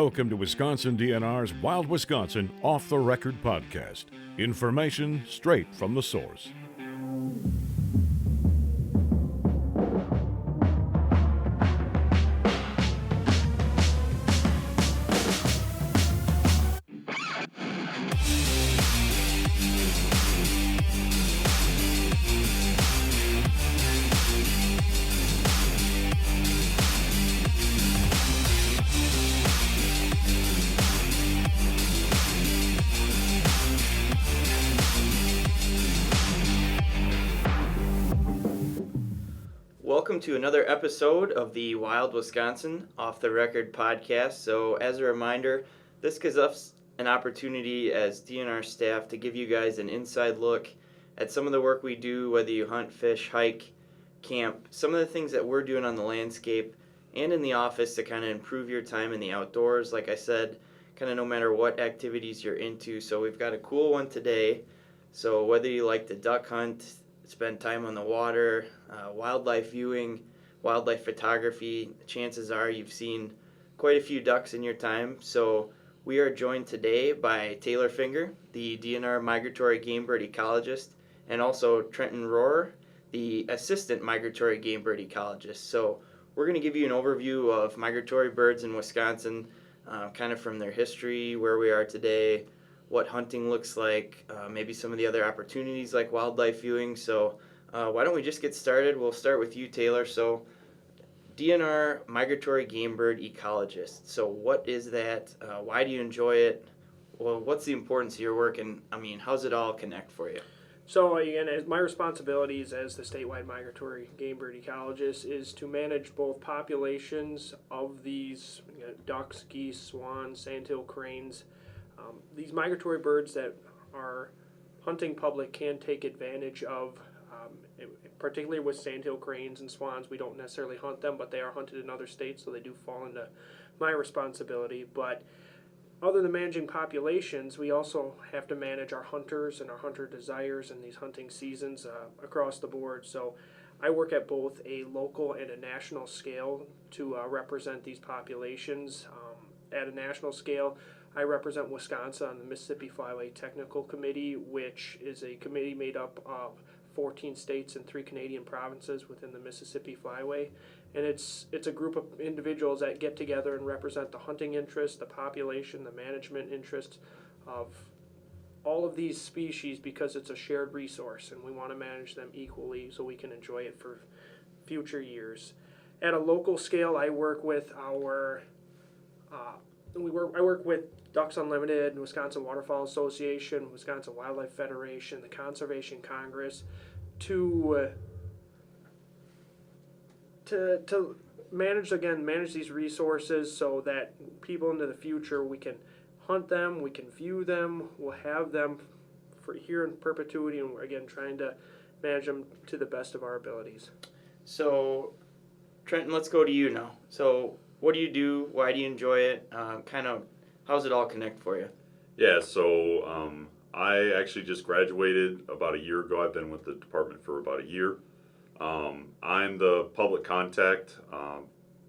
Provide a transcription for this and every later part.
Welcome to Wisconsin DNR's Wild Wisconsin Off the Record podcast. Information straight from the source. Welcome to another episode of the Wild Wisconsin Off the Record podcast. So as a reminder, this gives us an opportunity as DNR staff to give you guys an inside look at some of the work we do, whether you hunt, fish, hike, camp, some of the things that we're doing on the landscape and in the office to kind of improve your time in the outdoors. Like I said, kind of no matter what activities you're into. So we've got a cool one today. So whether you like to duck hunt, spend time on the water, wildlife viewing, wildlife photography, chances are you've seen quite a few ducks in your time. So we are joined today by Taylor Finger, the DNR Migratory Game Bird Ecologist, and also Trenton Rohrer, the Assistant Migratory Game Bird Ecologist. So we're going to give you an overview of migratory birds in Wisconsin, kind of from their history, where we are today, what hunting looks like, maybe some of the other opportunities like wildlife viewing. So why don't we just get started? We'll start with you, Taylor. So DNR Migratory Game Bird Ecologist. So what is that? Why do you enjoy it? Well, what's the importance of your work? And I mean, how's it all connect for you? So again, as my responsibilities as the statewide migratory game bird ecologist is to manage both populations of these ducks, geese, swans, sandhill cranes. These migratory birds that our hunting public can take advantage of, particularly with sandhill cranes and swans. We don't necessarily hunt them, but they are hunted in other states, so they do fall into my responsibility. But other than managing populations, we also have to manage our hunters and our hunter desires in these hunting seasons across the board. So I work at both a local and a national scale to represent these populations. At a national scale, I represent Wisconsin on the Mississippi Flyway Technical Committee, which is a committee made up of 14 states and 3 Canadian provinces within the Mississippi Flyway. And it's a group of individuals that get together and represent the hunting interests, the population, the management interests of all of these species, because it's a shared resource and we want to manage them equally so we can enjoy it for future years. At a local scale, I work with I work with Ducks Unlimited, Wisconsin Waterfowl Association, Wisconsin Wildlife Federation, the Conservation Congress, to manage these resources so that people into the future, we can hunt them, we can view them, we'll have them for here in perpetuity, and we're again trying to manage them to the best of our abilities. So Trenton, let's go to you now. So what do you do? Why do you enjoy it? Kind of, how's it all connect for you? Yeah, so I actually just graduated about a year ago. I've been with the department for about a year. I'm the public contact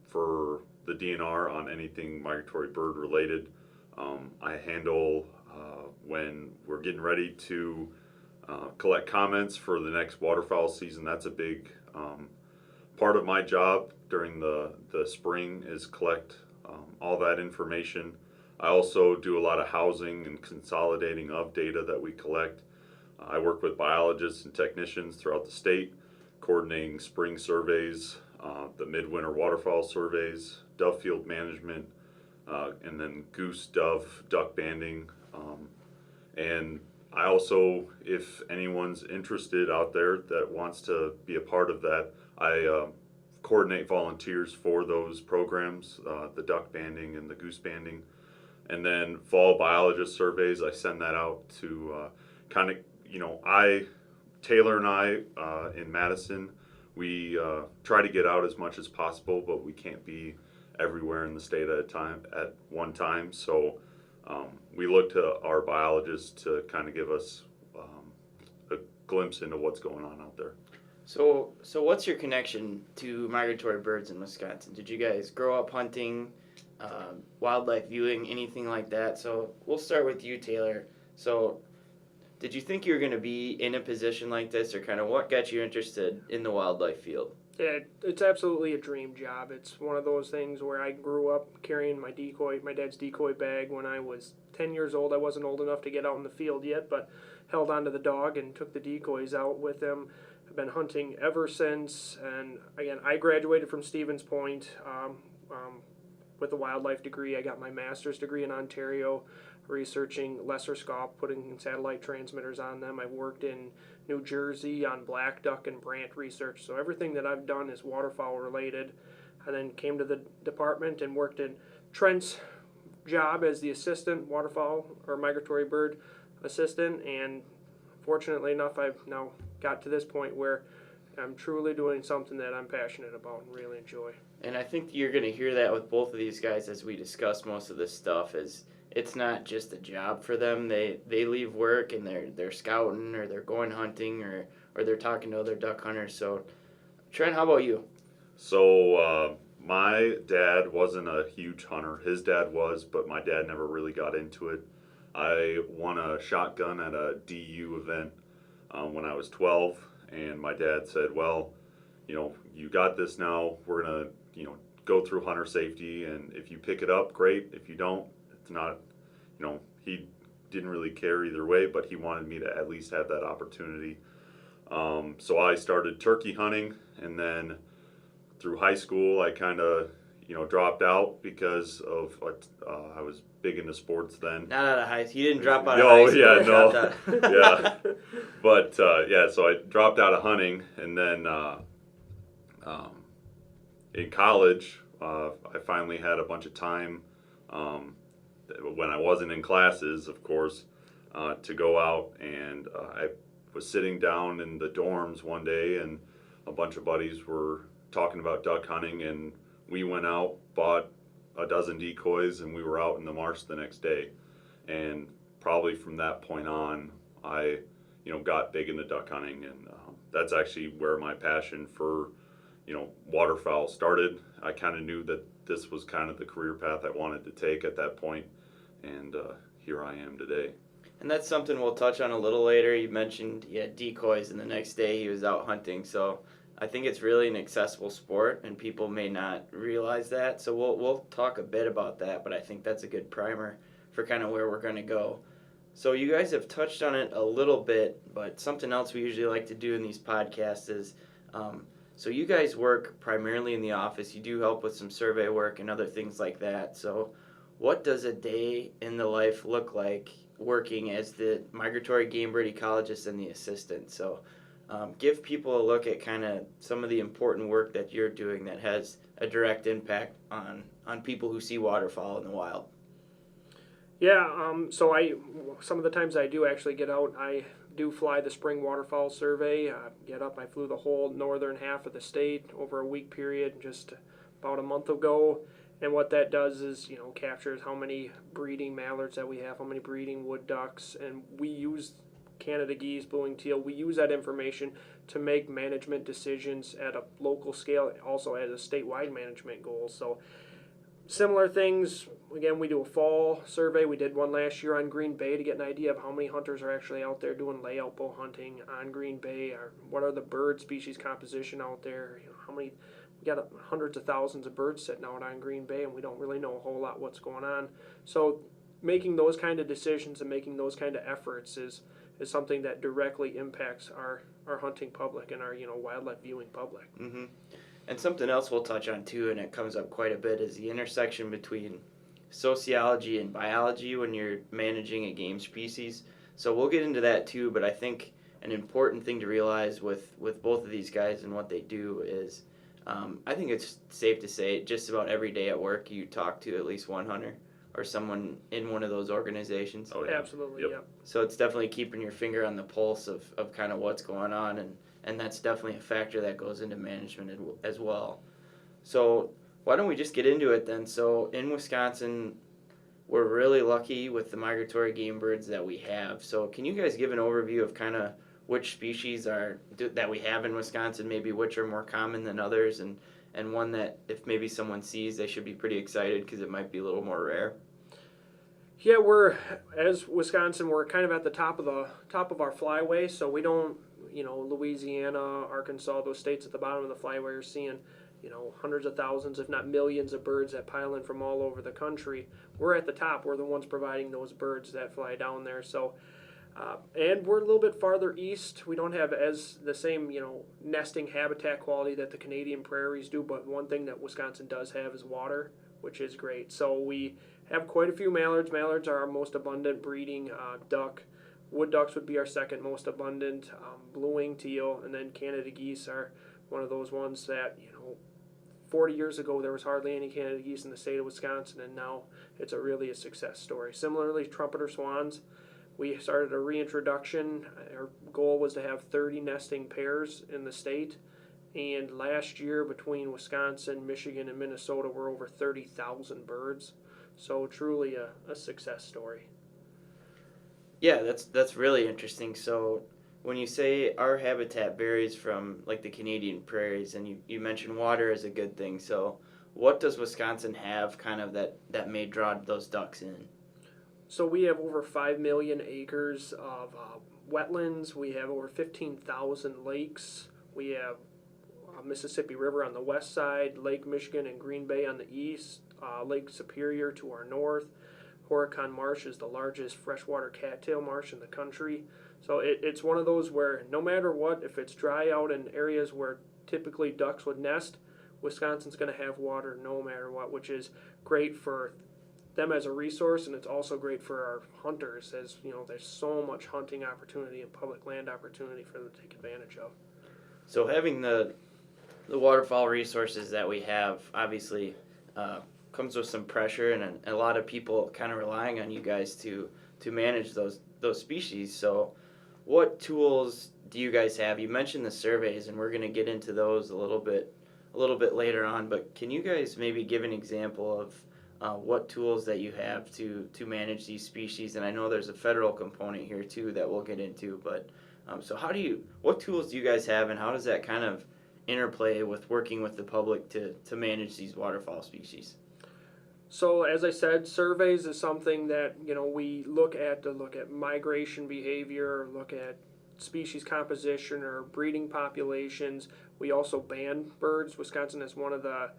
for the DNR on anything migratory bird related. I handle when we're getting ready to collect comments for the next waterfowl season. That's a big part of my job during the spring is collect all that information. I also do a lot of housing and consolidating of data that we collect. I work with biologists and technicians throughout the state, coordinating spring surveys, the midwinter waterfowl surveys, dove field management, and then goose, dove, duck banding. And I also, if anyone's interested out there that wants to be a part of that, I coordinate volunteers for those programs, the duck banding and the goose banding. And then fall biologist surveys, I send that out to Taylor and I in Madison, we try to get out as much as possible, but we can't be everywhere in the state at one time. So we look to our biologists to kind of give us a glimpse into what's going on out there. So what's your connection to migratory birds in Wisconsin? Did you guys grow up hunting, wildlife viewing, anything like that? So we'll start with you, Taylor. So did you think you were going to be in a position like this, or kind of what got you interested in the wildlife field? Yeah, it's absolutely a dream job. It's one of those things where I grew up carrying my dad's decoy bag when I was 10 years old. I wasn't old enough to get out in the field yet, but held onto the dog and took the decoys out with him. I've been hunting ever since, and again, I graduated from Stevens Point with a wildlife degree. I got my master's degree in Ontario, researching lesser scope, putting satellite transmitters on them. I've worked in New Jersey on black duck and brant research, so everything that I've done is waterfowl related. I then came to the department and worked in Trent's job as the assistant waterfowl or migratory bird assistant, and fortunately enough, I've now got to this point where I'm truly doing something that I'm passionate about and really enjoy. And I think you're going to hear that with both of these guys as we discuss most of this stuff. Is it's not just a job for them. They leave work and they're scouting, or they're going hunting, or they're talking to other duck hunters. So, Trent, how about you? So my dad wasn't a huge hunter. His dad was, but my dad never really got into it. I won a shotgun at a DU event when I was 12, and my dad said, well, you got this now. We're going to, go through hunter safety, and if you pick it up, great. If you don't, it's not, he didn't really care either way, but he wanted me to at least have that opportunity. So I started turkey hunting, and then through high school, I kind of, dropped out because of, I was big into sports then. Not out of high school. You didn't drop out of high school. Yeah, no. Yeah. But, so I dropped out of hunting, and then in college, I finally had a bunch of time when I wasn't in classes, of course, to go out, and I was sitting down in the dorms one day, and a bunch of buddies were talking about duck hunting, and we went out, bought a dozen decoys, and we were out in the marsh the next day. And probably from that point on, I got big into duck hunting, and that's actually where my passion for waterfowl started. I kind of knew that this was kind of the career path I wanted to take at that point, and here I am today. And that's something we'll touch on a little later. You mentioned he had decoys, and the next day he was out hunting. So I think it's really an accessible sport, and people may not realize that. So we'll talk a bit about that, but I think that's a good primer for kind of where we're going to go. So you guys have touched on it a little bit, but something else we usually like to do in these podcasts is, so you guys work primarily in the office. You do help with some survey work and other things like that. So what does a day in the life look like working as the migratory game bird ecologist and the assistant? So give people a look at kind of some of the important work that you're doing that has a direct impact on people who see waterfowl in the wild. Yeah, so some of the times I do actually get out, I do fly the spring waterfowl survey. I flew the whole northern half of the state over a week period just about a month ago. And what that does is, captures how many breeding mallards that we have, how many breeding wood ducks, and we use Canada geese, blue-winged teal. We use that information to make management decisions at a local scale, also as a statewide management goal. So similar things, again, we do a fall survey. We did one last year on Green Bay to get an idea of how many hunters are actually out there doing layout bow hunting on Green Bay, or what are the bird species composition out there, how many. We got hundreds of thousands of birds sitting out on Green Bay, and we don't really know a whole lot what's going on. So making those kind of decisions and making those kind of efforts is something that directly impacts our hunting public and our wildlife viewing public. Mm-hmm. And something else we'll touch on too, and it comes up quite a bit, is the intersection between sociology and biology when you're managing a game species. So we'll get into that too, but I think an important thing to realize with both of these guys and what they do is I think it's safe to say just about every day at work you talk to at least one hunter or someone in one of those organizations. Oh, yeah. Absolutely, Yep. yeah. So it's definitely keeping your finger on the pulse of kind of what's going on, and that's definitely a factor that goes into management as well. So why don't we just get into it then? So in Wisconsin, we're really lucky with the migratory game birds that we have. So can you guys give an overview of kind of which species that we have in Wisconsin, maybe which are more common than others, and one that if maybe someone sees, they should be pretty excited because it might be a little more rare? Yeah, as Wisconsin, we're kind of at the top of our flyway, so we don't, Louisiana, Arkansas, those states at the bottom of the flyway are seeing, hundreds of thousands, if not millions of birds that pile in from all over the country. We're at the top. We're the ones providing those birds that fly down there. So, and we're a little bit farther east. We don't have the same, nesting habitat quality that the Canadian prairies do, but one thing that Wisconsin does have is water, which is great. So we have quite a few mallards. Mallards are our most abundant breeding duck. Wood ducks would be our second most abundant. Blue-winged teal, and then Canada geese are one of those ones that, 40 years ago there was hardly any Canada geese in the state of Wisconsin, and now it's really a success story. Similarly, trumpeter swans, we started a reintroduction. Our goal was to have 30 nesting pairs in the state, and last year between Wisconsin, Michigan, and Minnesota were over 30,000 birds. So truly a success story. Yeah, that's really interesting. So when you say our habitat varies from like the Canadian prairies, and you mentioned water is a good thing, so what does Wisconsin have kind of that may draw those ducks in? So we have over 5 million acres of wetlands. We have over 15,000 lakes. We have Mississippi River on the west side, Lake Michigan and Green Bay on the east, Lake Superior to our north. Horicon Marsh is the largest freshwater cattail marsh in the country. So it's one of those where no matter what, if it's dry out in areas where typically ducks would nest, Wisconsin's going to have water no matter what, which is great for them as a resource, and it's also great for our hunters, as there's so much hunting opportunity and public land opportunity for them to take advantage of. So having the waterfowl resources that we have obviously comes with some pressure, and a lot of people kind of relying on you guys to manage those species. So what tools do you guys have? You mentioned the surveys, and we're going to get into those a little bit later on, but can you guys maybe give an example of what tools that you have to manage these species? And I know there's a federal component here too that we'll get into, but so what tools do you guys have, and how does that kind of interplay with working with the public to manage these waterfowl species? So as I said, surveys is something that we look at migration behavior, look at species composition or breeding populations. We also ban birds. Wisconsin has one of the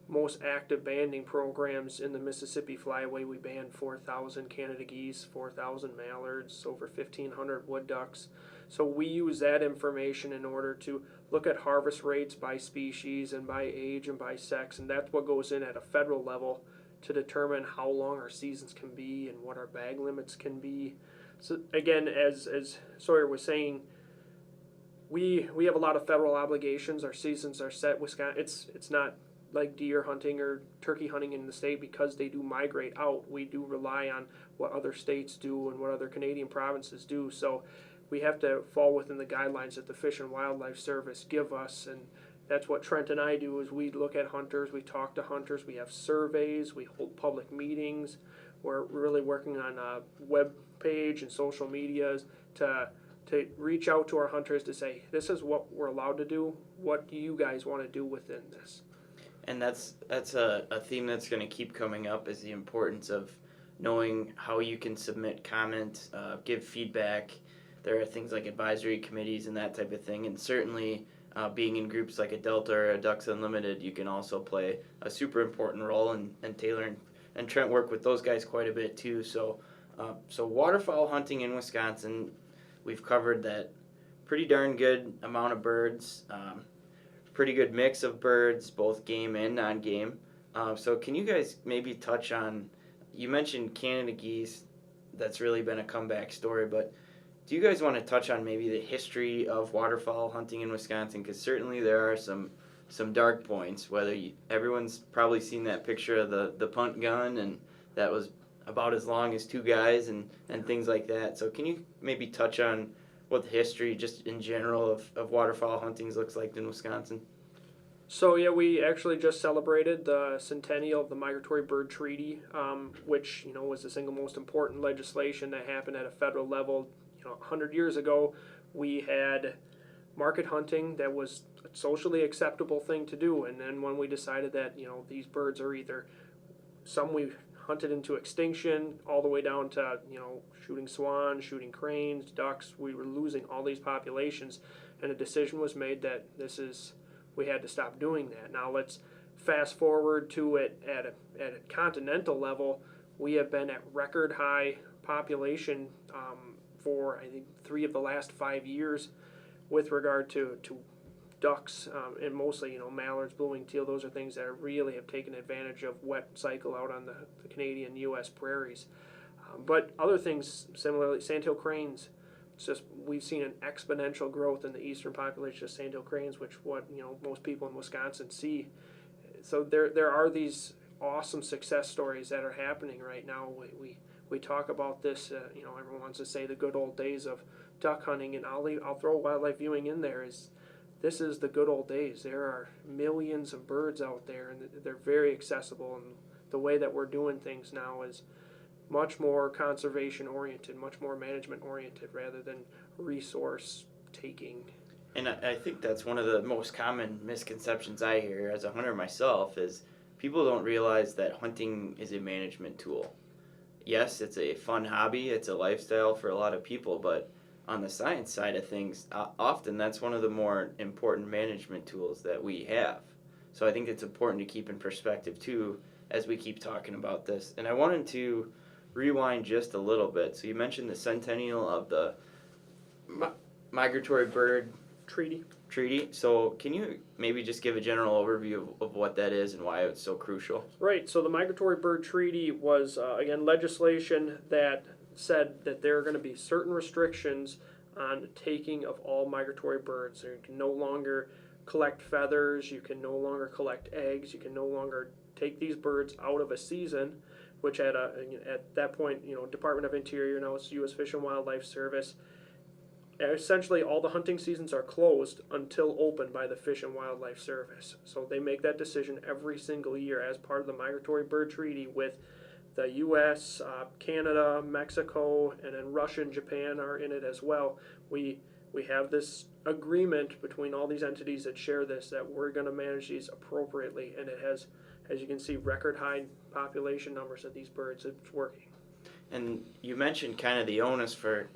most active banding programs in the Mississippi Flyway. We banned 4,000 Canada geese, 4,000 mallards, over 1,500 wood ducks. So we use that information in order to look at harvest rates by species and by age and by sex, and that's what goes in at a federal level to determine how long our seasons can be and what our bag limits can be. So again, as Sawyer was saying, we have a lot of federal obligations. Our seasons are set. Wisconsin, it's not like deer hunting or turkey hunting in the state because they do migrate out. We do rely on what other states do and what other Canadian provinces do. So we have to fall within the guidelines that the Fish and Wildlife Service give us, and that's what Trent and I do. Is we look at hunters, we talk to hunters, we have surveys, we hold public meetings. We're really working on a web page and social medias to reach out to our hunters to say, this is what we're allowed to do. What do you guys want to do within this? And that's a theme that's going to keep coming up, is the importance of knowing how you can submit comment, give feedback. There are things like advisory committees and that type of thing, and certainly being in groups like a Delta or a Ducks Unlimited, you can also play a super important role, and Taylor and Trent work with those guys quite a bit too. So waterfowl hunting in Wisconsin, we've covered that pretty darn good amount of birds, pretty good mix of birds, both game and non-game. So can you guys maybe touch on, you mentioned Canada geese, that's really been a comeback story, but do you guys want to touch on maybe the history of waterfowl hunting in Wisconsin? Because certainly there are some dark points. Everyone's probably seen that picture of the punt gun, and that was about as long as two guys and things like that. So can you maybe touch on what the history, just in general, of waterfowl hunting looks like in Wisconsin? So yeah, we actually just celebrated the centennial of the Migratory Bird Treaty, which was the single most important legislation that happened at a federal level. 100 years ago, we had market hunting that was a socially acceptable thing to do. And then when we decided that, these birds are either some we hunted into extinction, all the way down to, shooting swans, shooting cranes, ducks, we were losing all these populations. And a decision was made that we had to stop doing that. Now let's fast forward to it at a continental level. We have been at record high population for, I think, 3 of the last 5 years with regard to ducks, and mostly, mallards, blue-winged teal. Those are things that really have taken advantage of wet cycle out on the Canadian U.S. prairies. But other things, similarly, sandhill cranes. It's just we've seen an exponential growth in the eastern population of sandhill cranes, which most people in Wisconsin see. So there are these awesome success stories that are happening right now. We talk about this. Everyone wants to say the good old days of duck hunting, and I'll throw wildlife viewing in there. This is the good old days. There are millions of birds out there, and they're very accessible. And the way that we're doing things now is much more conservation oriented, much more management oriented, rather than resource taking. And I think that's one of the most common misconceptions I hear as a hunter myself is people don't realize that hunting is a management tool. Yes, it's a fun hobby, it's a lifestyle for a lot of people, but on the science side of things, often that's one of the more important management tools that we have. So I think it's important to keep in perspective too as we keep talking about this. And I wanted to rewind just a little bit. So you mentioned the centennial of the Migratory Bird Treaty. So can you maybe just give a general overview of what that is and why it's so crucial? Right. So the Migratory Bird Treaty was, again, legislation that said that there are going to be certain restrictions on taking of all migratory birds. So you can no longer collect feathers, you can no longer collect eggs, you can no longer take these birds out of a season, which at that point, Department of Interior, now it's U.S. Fish and Wildlife Service, essentially all the hunting seasons are closed until opened by the Fish and Wildlife Service. So they make that decision every single year as part of the Migratory Bird Treaty with the U.S., Canada, Mexico, and then Russia and Japan are in it as well. We have this agreement between all these entities that share this, that we're going to manage these appropriately, and it has, as you can see, record high population numbers of these birds. It's working. And you mentioned kind of the onus for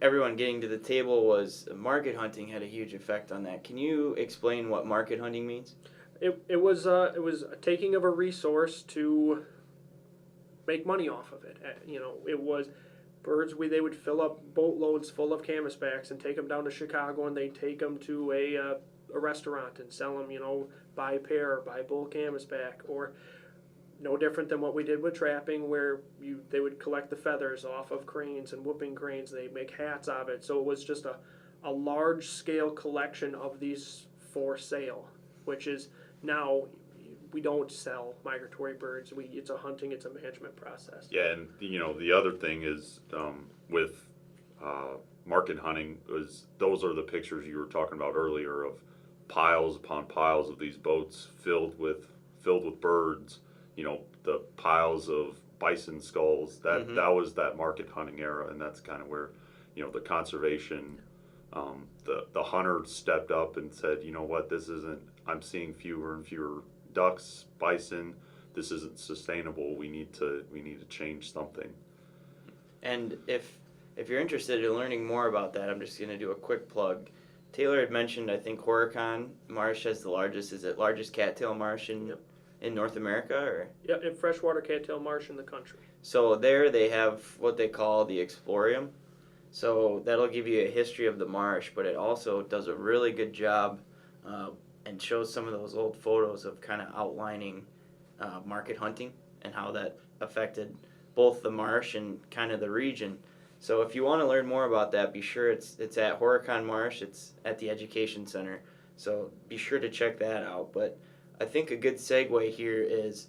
everyone getting to the table was market hunting had a huge effect on that. Can you explain what market hunting means? It was a taking of a resource to make money off of it. It was birds. They would fill up boatloads full of canvasbacks and take them down to Chicago, and they'd take them to a restaurant and sell them. Buy a pair, or buy bull canvasback, or no different than what we did with trapping, where they would collect the feathers off of cranes and whooping cranes. They make hats of it. So it was just a large scale collection of these for sale, which is now. We don't sell migratory birds. It's a hunting, it's a management process. Yeah, and the other thing is with market hunting those are the pictures you were talking about earlier of piles upon piles of these boats filled with birds. The piles of bison skulls. That was that market hunting era, and that's kind of where the conservation, the hunter stepped up and said, what, this isn't. I'm seeing fewer and fewer ducks, bison. This isn't sustainable. We need to change something. And if you're interested in learning more about that, I'm just going to do a quick plug. Taylor had mentioned, I think Horicon Marsh has the largest cattail marsh in North America, or? Yeah, in freshwater cattail marsh in the country. So there they have what they call the Explorium. So that'll give you a history of the marsh, but it also does a really good job and shows some of those old photos of kind of outlining market hunting and how that affected both the marsh and kind of the region. So if you want to learn more about that, be sure it's at Horicon Marsh. It's at the Education Center. So be sure to check that out. But I think a good segue here is,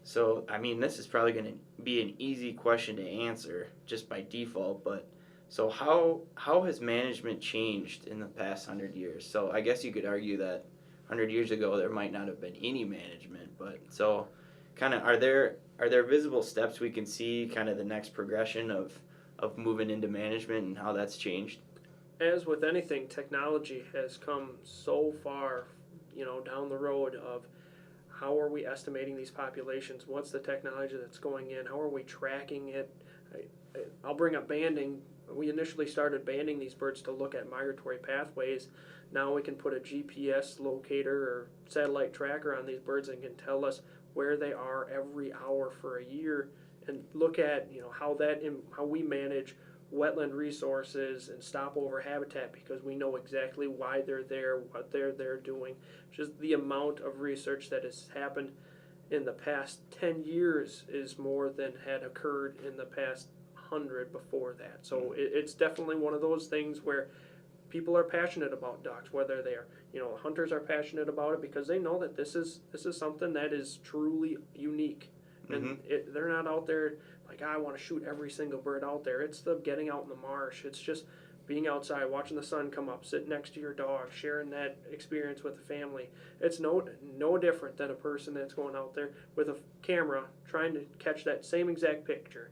this is probably going to be an easy question to answer just by default, but so how has management changed in the past 100 years? So I guess you could argue that 100 years ago there might not have been any management, but so kind of are there visible steps we can see kind of the next progression of moving into management and how that's changed? as with anything, technology has come so far, down the road of how are we estimating these populations? What's the technology that's going in? How are we tracking it? I'll bring up banding. We initially started banding these birds to look at migratory pathways. Now we can put a GPS locator or satellite tracker on these birds and can tell us where they are every hour for a year, and look at how we manage wetland resources and stopover habitat, because we know exactly why they're there, what they're there doing. Just the amount of research that has happened in the past 10 years is more than had occurred in the past 100 before that. So it's definitely one of those things where people are passionate about ducks, whether they are, hunters are passionate about it because they know that this is something that is truly unique. And they're not out there like, I want to shoot every single bird out there. It's the getting out in the marsh. It's just being outside, watching the sun come up, sitting next to your dog, sharing that experience with the family. It's no different than a person that's going out there with a camera trying to catch that same exact picture.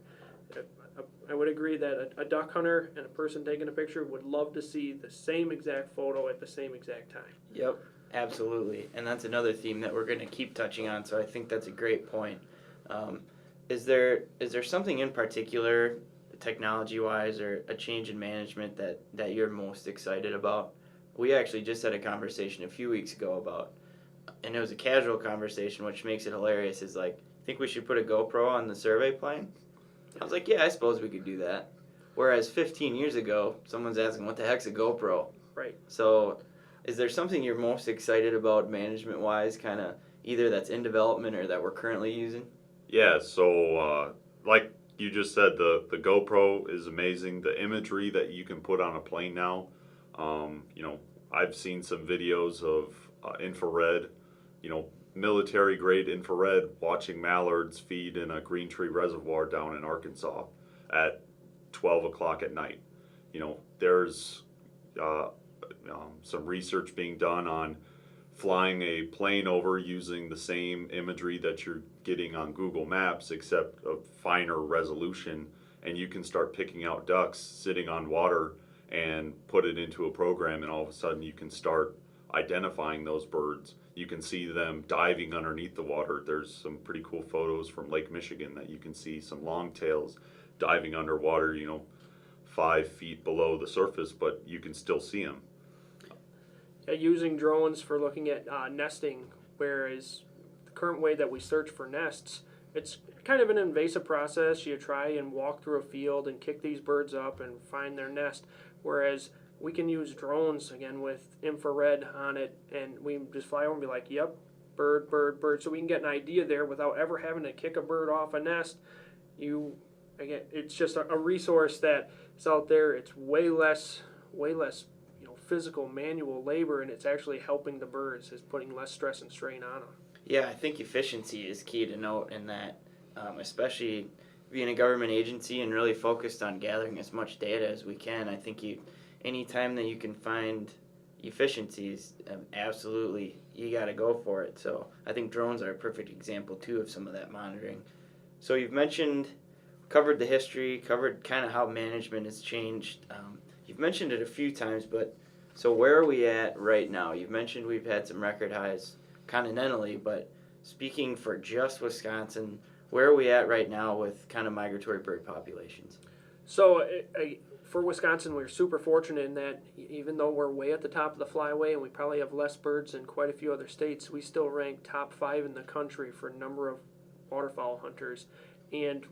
I would agree that a duck hunter and a person taking a picture would love to see the same exact photo at the same exact time. Yep, absolutely. And that's another theme that we're going to keep touching on, so I think that's a great point. Is there something in particular, technology-wise, or a change in management that you're most excited about? We actually just had a conversation a few weeks ago about, and it was a casual conversation, which makes it hilarious, is like, think we should put a GoPro on the survey plane? I was like, yeah, I suppose we could do that. Whereas 15 years ago, someone's asking, what the heck's a GoPro? Right. So is there something you're most excited about management-wise, kind of either that's in development or that we're currently using? Yeah, so like you just said, the GoPro is amazing. The imagery that you can put on a plane now, I've seen some videos of infrared, military-grade infrared, watching mallards feed in a green tree reservoir down in Arkansas at 12 o'clock at night. There's some research being done on flying a plane over using the same imagery that you're getting on Google Maps, except a finer resolution, and you can start picking out ducks sitting on water and put it into a program, and all of a sudden you can start identifying those birds. You can see them diving underneath the water. There's some pretty cool photos from Lake Michigan that you can see some longtails diving underwater, 5 feet below the surface, but you can still see them. Using drones for looking at nesting, whereas the current way that we search for nests, it's kind of an invasive process. You try and walk through a field and kick these birds up and find their nest, whereas we can use drones, again, with infrared on it, and we just fly over and be like, yep, bird, bird, bird. So we can get an idea there without ever having to kick a bird off a nest. It's just a resource that is out there. It's way less physical manual labor, and it's actually helping the birds. It's putting less stress and strain on them. Yeah, I think efficiency is key to note in that, especially being a government agency and really focused on gathering as much data as we can. I think anytime that you can find efficiencies, absolutely, you got to go for it. So I think drones are a perfect example too of some of that monitoring. So you've covered the history, covered kind of how management has changed. You've mentioned it a few times, but so where are we at right now? You've mentioned we've had some record highs continentally, but speaking for just Wisconsin, where are we at right now with kind of migratory bird populations? So for Wisconsin, we're super fortunate in that even though we're way at the top of the flyway and we probably have less birds than quite a few other states, we still rank top 5 in the country for number of waterfowl hunters. And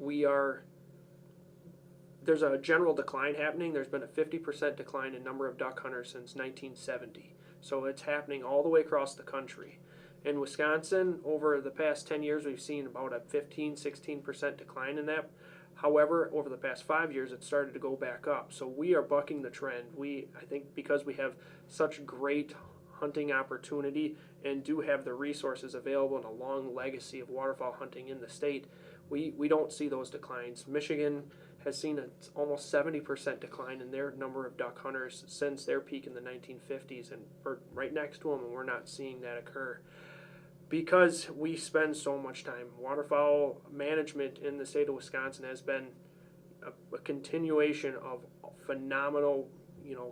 there's a general decline happening. There's been a 50% decline in number of duck hunters since 1970. So it's happening all the way across the country. In Wisconsin, over the past 10 years, we've seen about a 15-16% decline in that. However, over the past 5 years, it started to go back up. So we are bucking the trend. I think because we have such great hunting opportunity and do have the resources available and a long legacy of waterfowl hunting in the state, we don't see those declines. Michigan has seen an almost 70% decline in their number of duck hunters since their peak in the 1950s, and we're right next to them, and we're not seeing that occur. Because we spend so much time, waterfowl management in the state of Wisconsin has been a continuation of phenomenal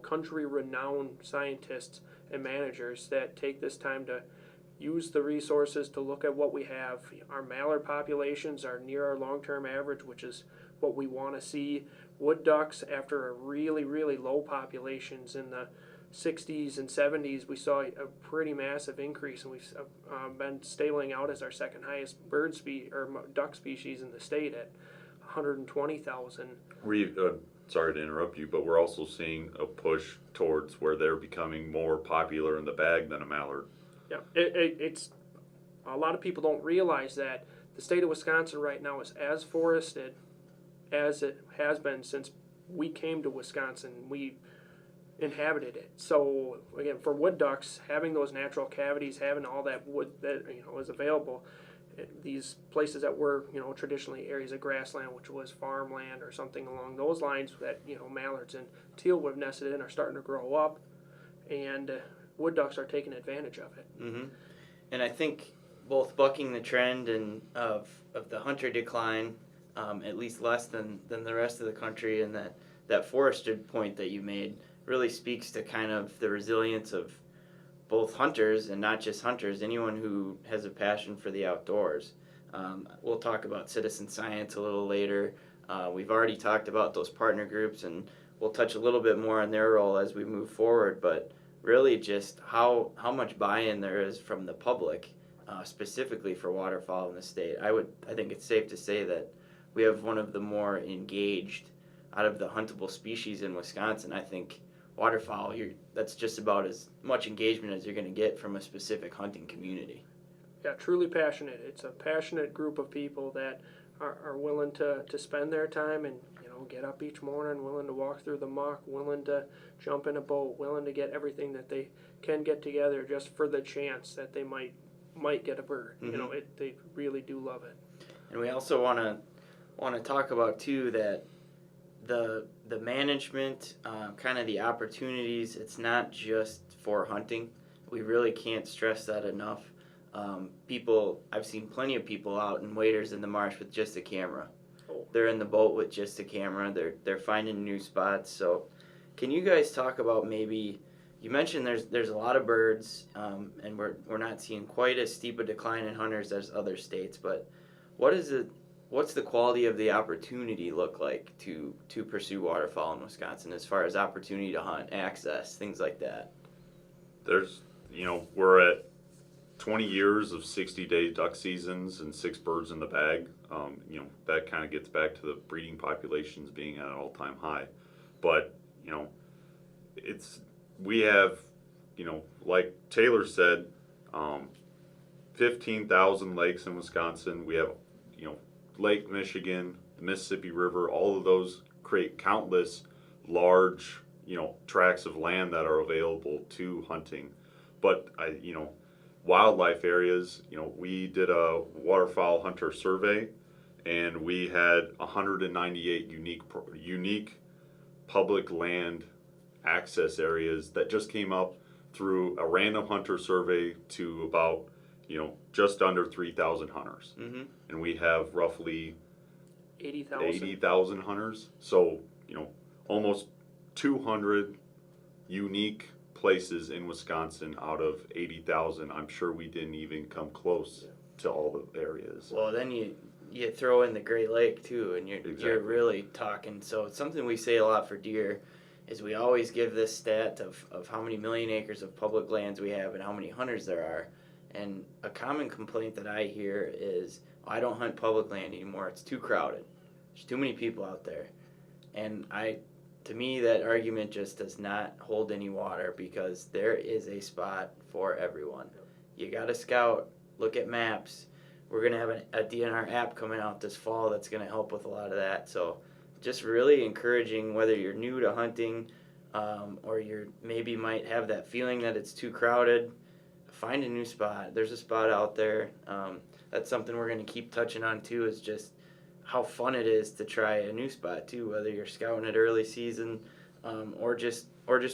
country-renowned scientists and managers that take this time to use the resources to look at what we have. Our mallard populations are near our long-term average, which is what we want to see. Wood ducks, after a really, really low populations in the 60s and 70s, we saw a pretty massive increase, and we've been stabling out as our second highest duck species in the state at 120,000. Sorry to interrupt you, but we're also seeing a push towards where they're becoming more popular in the bag than a mallard. Yeah, it's a lot of people don't realize that the state of Wisconsin right now is as forested as it has been since we came to Wisconsin. We inhabited it. So again, for wood ducks, having those natural cavities, having all that wood that is available, these places that were traditionally areas of grassland, which was farmland or something along those lines, that mallards and teal would have nested in, are starting to grow up, and wood ducks are taking advantage of it. Mm-hmm. And I think both bucking the trend and of the hunter decline, at least less than the rest of the country, and that forested point that you made really speaks to kind of the resilience of both hunters and not just hunters, anyone who has a passion for the outdoors. We'll talk about citizen science a little later. We've already talked about those partner groups, and we'll touch a little bit more on their role as we move forward, but really just how much buy-in there is from the public, specifically for waterfowl in the state. I think it's safe to say that we have one of the more engaged out of the huntable species in Wisconsin. I think waterfowl, that's just about as much engagement as you're going to get from a specific hunting community. Yeah, truly passionate. It's a passionate group of people that are willing to spend their time and get up each morning, willing to walk through the muck, willing to jump in a boat, willing to get everything that they can get together just for the chance that they might get a bird. Mm-hmm. They really do love it. And we also want to talk about too that the management, kind of the opportunities, it's not just for hunting. We really can't stress that enough. I've seen plenty of people out and waders in the marsh with just a camera. They're in the boat with just a camera. They're finding new spots. So can you guys talk about, maybe, you mentioned there's a lot of birds, and we're not seeing quite as steep a decline in hunters as other states, but what's the quality of the opportunity look like to pursue waterfowl in Wisconsin, as far as opportunity to hunt, access, things like that? We're at 20 years of 60-day duck seasons and 6 birds in the bag. That kind of gets back to the breeding populations being at an all-time high. But, we have, like Taylor said, 15,000 lakes in Wisconsin. We have, Lake Michigan, the Mississippi River, all of those create countless large, tracts of land that are available to hunting. But, wildlife areas, we did a waterfowl hunter survey, and we had 198 unique public land access areas that just came up through a random hunter survey to about just under 3,000 hunters. Mm-hmm. And we have roughly 80,000 hunters. So, almost 200 unique places in Wisconsin out of 80,000. I'm sure we didn't even come close to all the areas. Well, then you throw in the Great Lake too, and you're really talking. So it's something we say a lot for deer, is we always give this stat of how many million acres of public lands we have and how many hunters there are. And a common complaint that I hear is, I don't hunt public land anymore. It's too crowded. There's too many people out there. And to me, that argument just does not hold any water, because there is a spot for everyone. You got to scout, look at maps. We're going to have a DNR app coming out this fall that's going to help with a lot of that. So just really encouraging, whether you're new to hunting, or maybe might have that feeling that it's too crowded, find a new spot. There's a spot out there. That's something we're going to keep touching on too, is just how fun it is to try a new spot too, whether you're scouting it early season, or just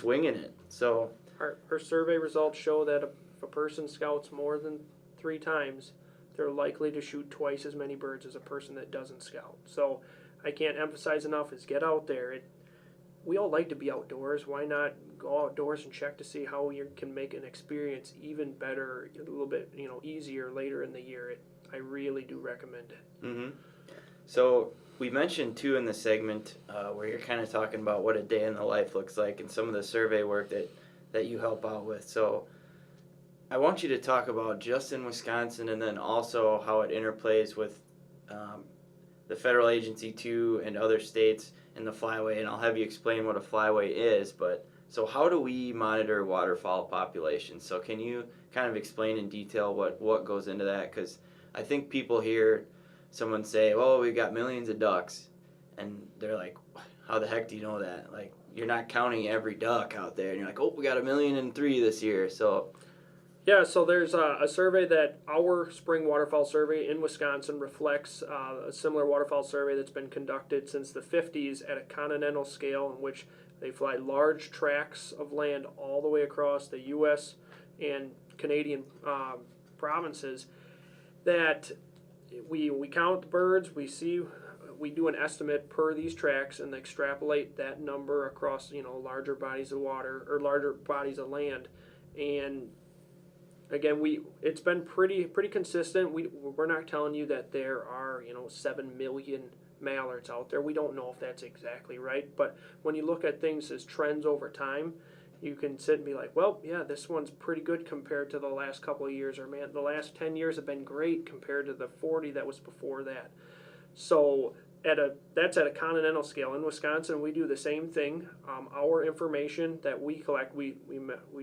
winging it. So our survey results show that if a person scouts more than 3 times, they're likely to shoot twice as many birds as a person that doesn't scout. So I can't emphasize enough, is get out there. we all like to be outdoors. Why not go outdoors and check to see how you can make an experience even better, a little bit easier later in the year? I really do recommend it. Mm-hmm. So we mentioned too in the segment where you're kind of talking about what a day in the life looks like and some of the survey work that you help out with. So I want you to talk about just in Wisconsin and then also how it interplays with the federal agency too and other states in the Flyway, and I'll have you explain what a Flyway is. But so how do we monitor waterfowl populations? So can you kind of explain in detail what goes into that? Because I think people hear someone say, "Oh, we've got millions of ducks," and they're like, "How the heck do you know that? Like, you're not counting every duck out there." And you're like, "Oh, we got 1,000,003 this year." So yeah, so there's a survey that our spring waterfowl survey in Wisconsin reflects a similar waterfowl survey that's been conducted since the 50s at a continental scale, in which they fly large tracts of land all the way across the U.S. and Canadian provinces. That we count the birds, we do an estimate per these tracts and extrapolate that number across larger bodies of water or larger bodies of land. And again, it's been pretty consistent. We're not telling you that there are 7 million mallards out there. We don't know if that's exactly right, but when you look at things as trends over time, you can sit and be like, well, yeah, this one's pretty good compared to the last couple of years, or man, the last 10 years have been great compared to the 40 that was before that. So that's at a continental scale. In Wisconsin, we do the same thing. Our information that we collect, we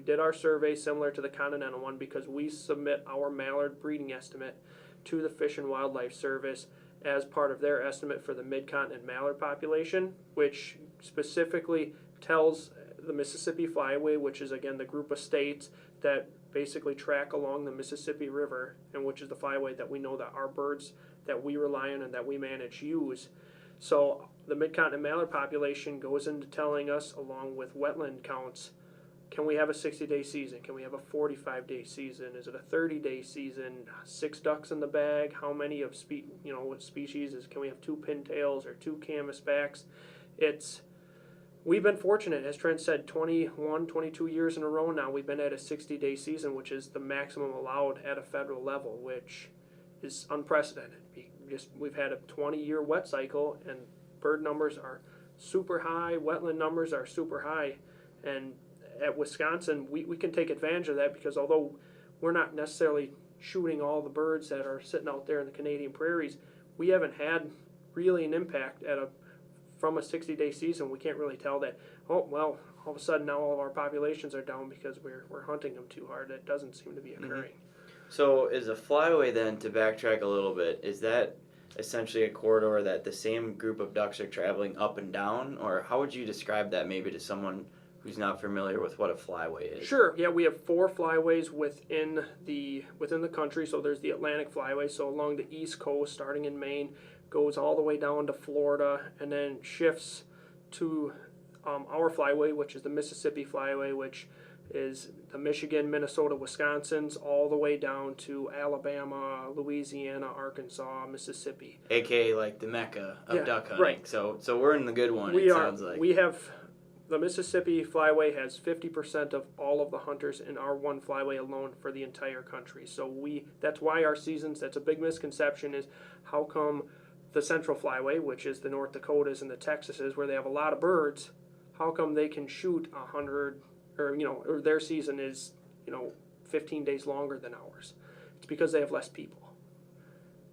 did our survey similar to the continental one because we submit our mallard breeding estimate to the Fish and Wildlife Service as part of their estimate for the mid-continent mallard population, which specifically tells the Mississippi Flyway, which is again the group of states that basically track along the Mississippi River, and which is the flyway that we know that our birds that we rely on and that we manage use. So the mid-continent mallard population goes into telling us, along with wetland counts, can we have a 60-day season? Can we have a 45-day season? Is it a 30-day season? 6 ducks in the bag? How many of what species is? Can we have 2 pintails or 2 canvasbacks? We've been fortunate, as Trent said, 21, 22 years in a row now, we've been at a 60-day season, which is the maximum allowed at a federal level, which is unprecedented. We've had a 20-year wet cycle, and bird numbers are super high, wetland numbers are super high, and at Wisconsin, we can take advantage of that because although we're not necessarily shooting all the birds that are sitting out there in the Canadian prairies, we haven't had really an impact from a 60-day season. We can't really tell that, oh, well, all of a sudden now all of our populations are down because we're hunting them too hard. That doesn't seem to be occurring. Mm-hmm. So is a flyway then, to backtrack a little bit, is that essentially a corridor that the same group of ducks are traveling up and down? Or how would you describe that maybe to someone who's not familiar with what a flyway is? Sure. Yeah, we have 4 flyways within the country. So there's the Atlantic Flyway, so along the East Coast, starting in Maine, goes all the way down to Florida, and then shifts to our flyway, which is the Mississippi Flyway, which is the Michigan, Minnesota, Wisconsin's, all the way down to Alabama, Louisiana, Arkansas, Mississippi. AKA like the Mecca of duck hunting. Right. So we're in the good one, sounds like. We have, the Mississippi Flyway has 50% of all of the hunters in our one flyway alone for the entire country. So that's why our seasons, that's a big misconception, is how come the Central Flyway, which is the North Dakotas and the Texases, where they have a lot of birds, how come they can shoot 100, or their season is 15 days longer than ours? It's because they have less people.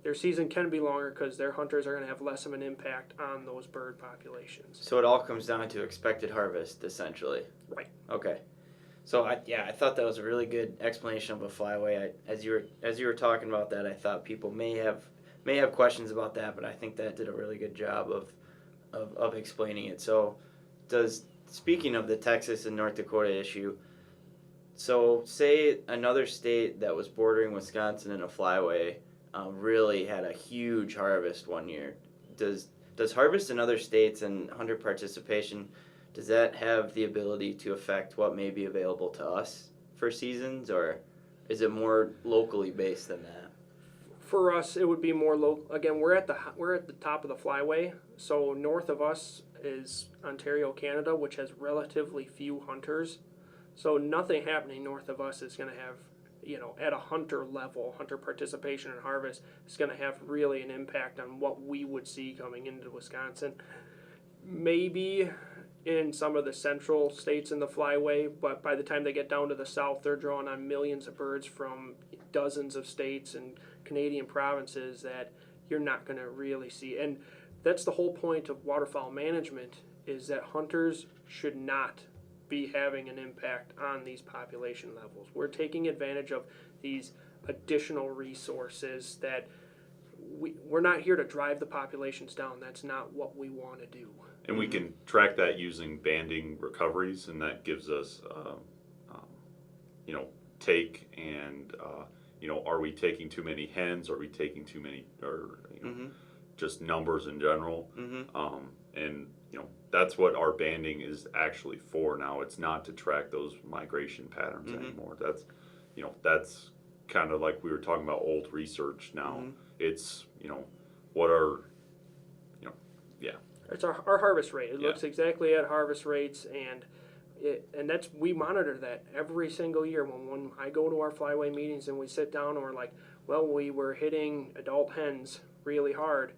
Their season can be longer because their hunters are going to have less of an impact on those bird populations. So it all comes down to expected harvest, essentially. Right. Okay. So I thought that was a really good explanation of a flyway. As you were talking about that, I thought people may have questions about that, but I think that did a really good job of explaining it. So speaking of the Texas and North Dakota issue, so say another state that was bordering Wisconsin in a flyway really had a huge harvest one year. Does harvest in other states and hunter participation, does that have the ability to affect what may be available to us for seasons, or is it more locally based than that? For us, it would be more low. Again, we're at the top of the Flyway. So north of us is Ontario, Canada, which has relatively few hunters. So nothing happening north of us is going to have, at a hunter level, hunter participation in harvest is going to have really an impact on what we would see coming into Wisconsin. Maybe in some of the central states in the Flyway, but by the time they get down to the south, they're drawing on millions of birds from dozens of states and Canadian provinces that you're not going to really see. And that's the whole point of waterfowl management, is that hunters should not be having an impact on these population levels. We're taking advantage of these additional resources that we're not here to drive the populations down. That's not what we want to do. And we can track that using banding recoveries, and that gives us, take and, are we taking too many hens? Are we taking too many, or just numbers in general? And that's what our banding is actually for now. It's not to track those migration patterns anymore. That's, that's kind of like we were talking about old research now. It's, what are, It's our harvest rate. It looks exactly at harvest rates, and we monitor that every single year. When I go to our Flyway meetings and we sit down and we're like, well, we were hitting adult hens really hard.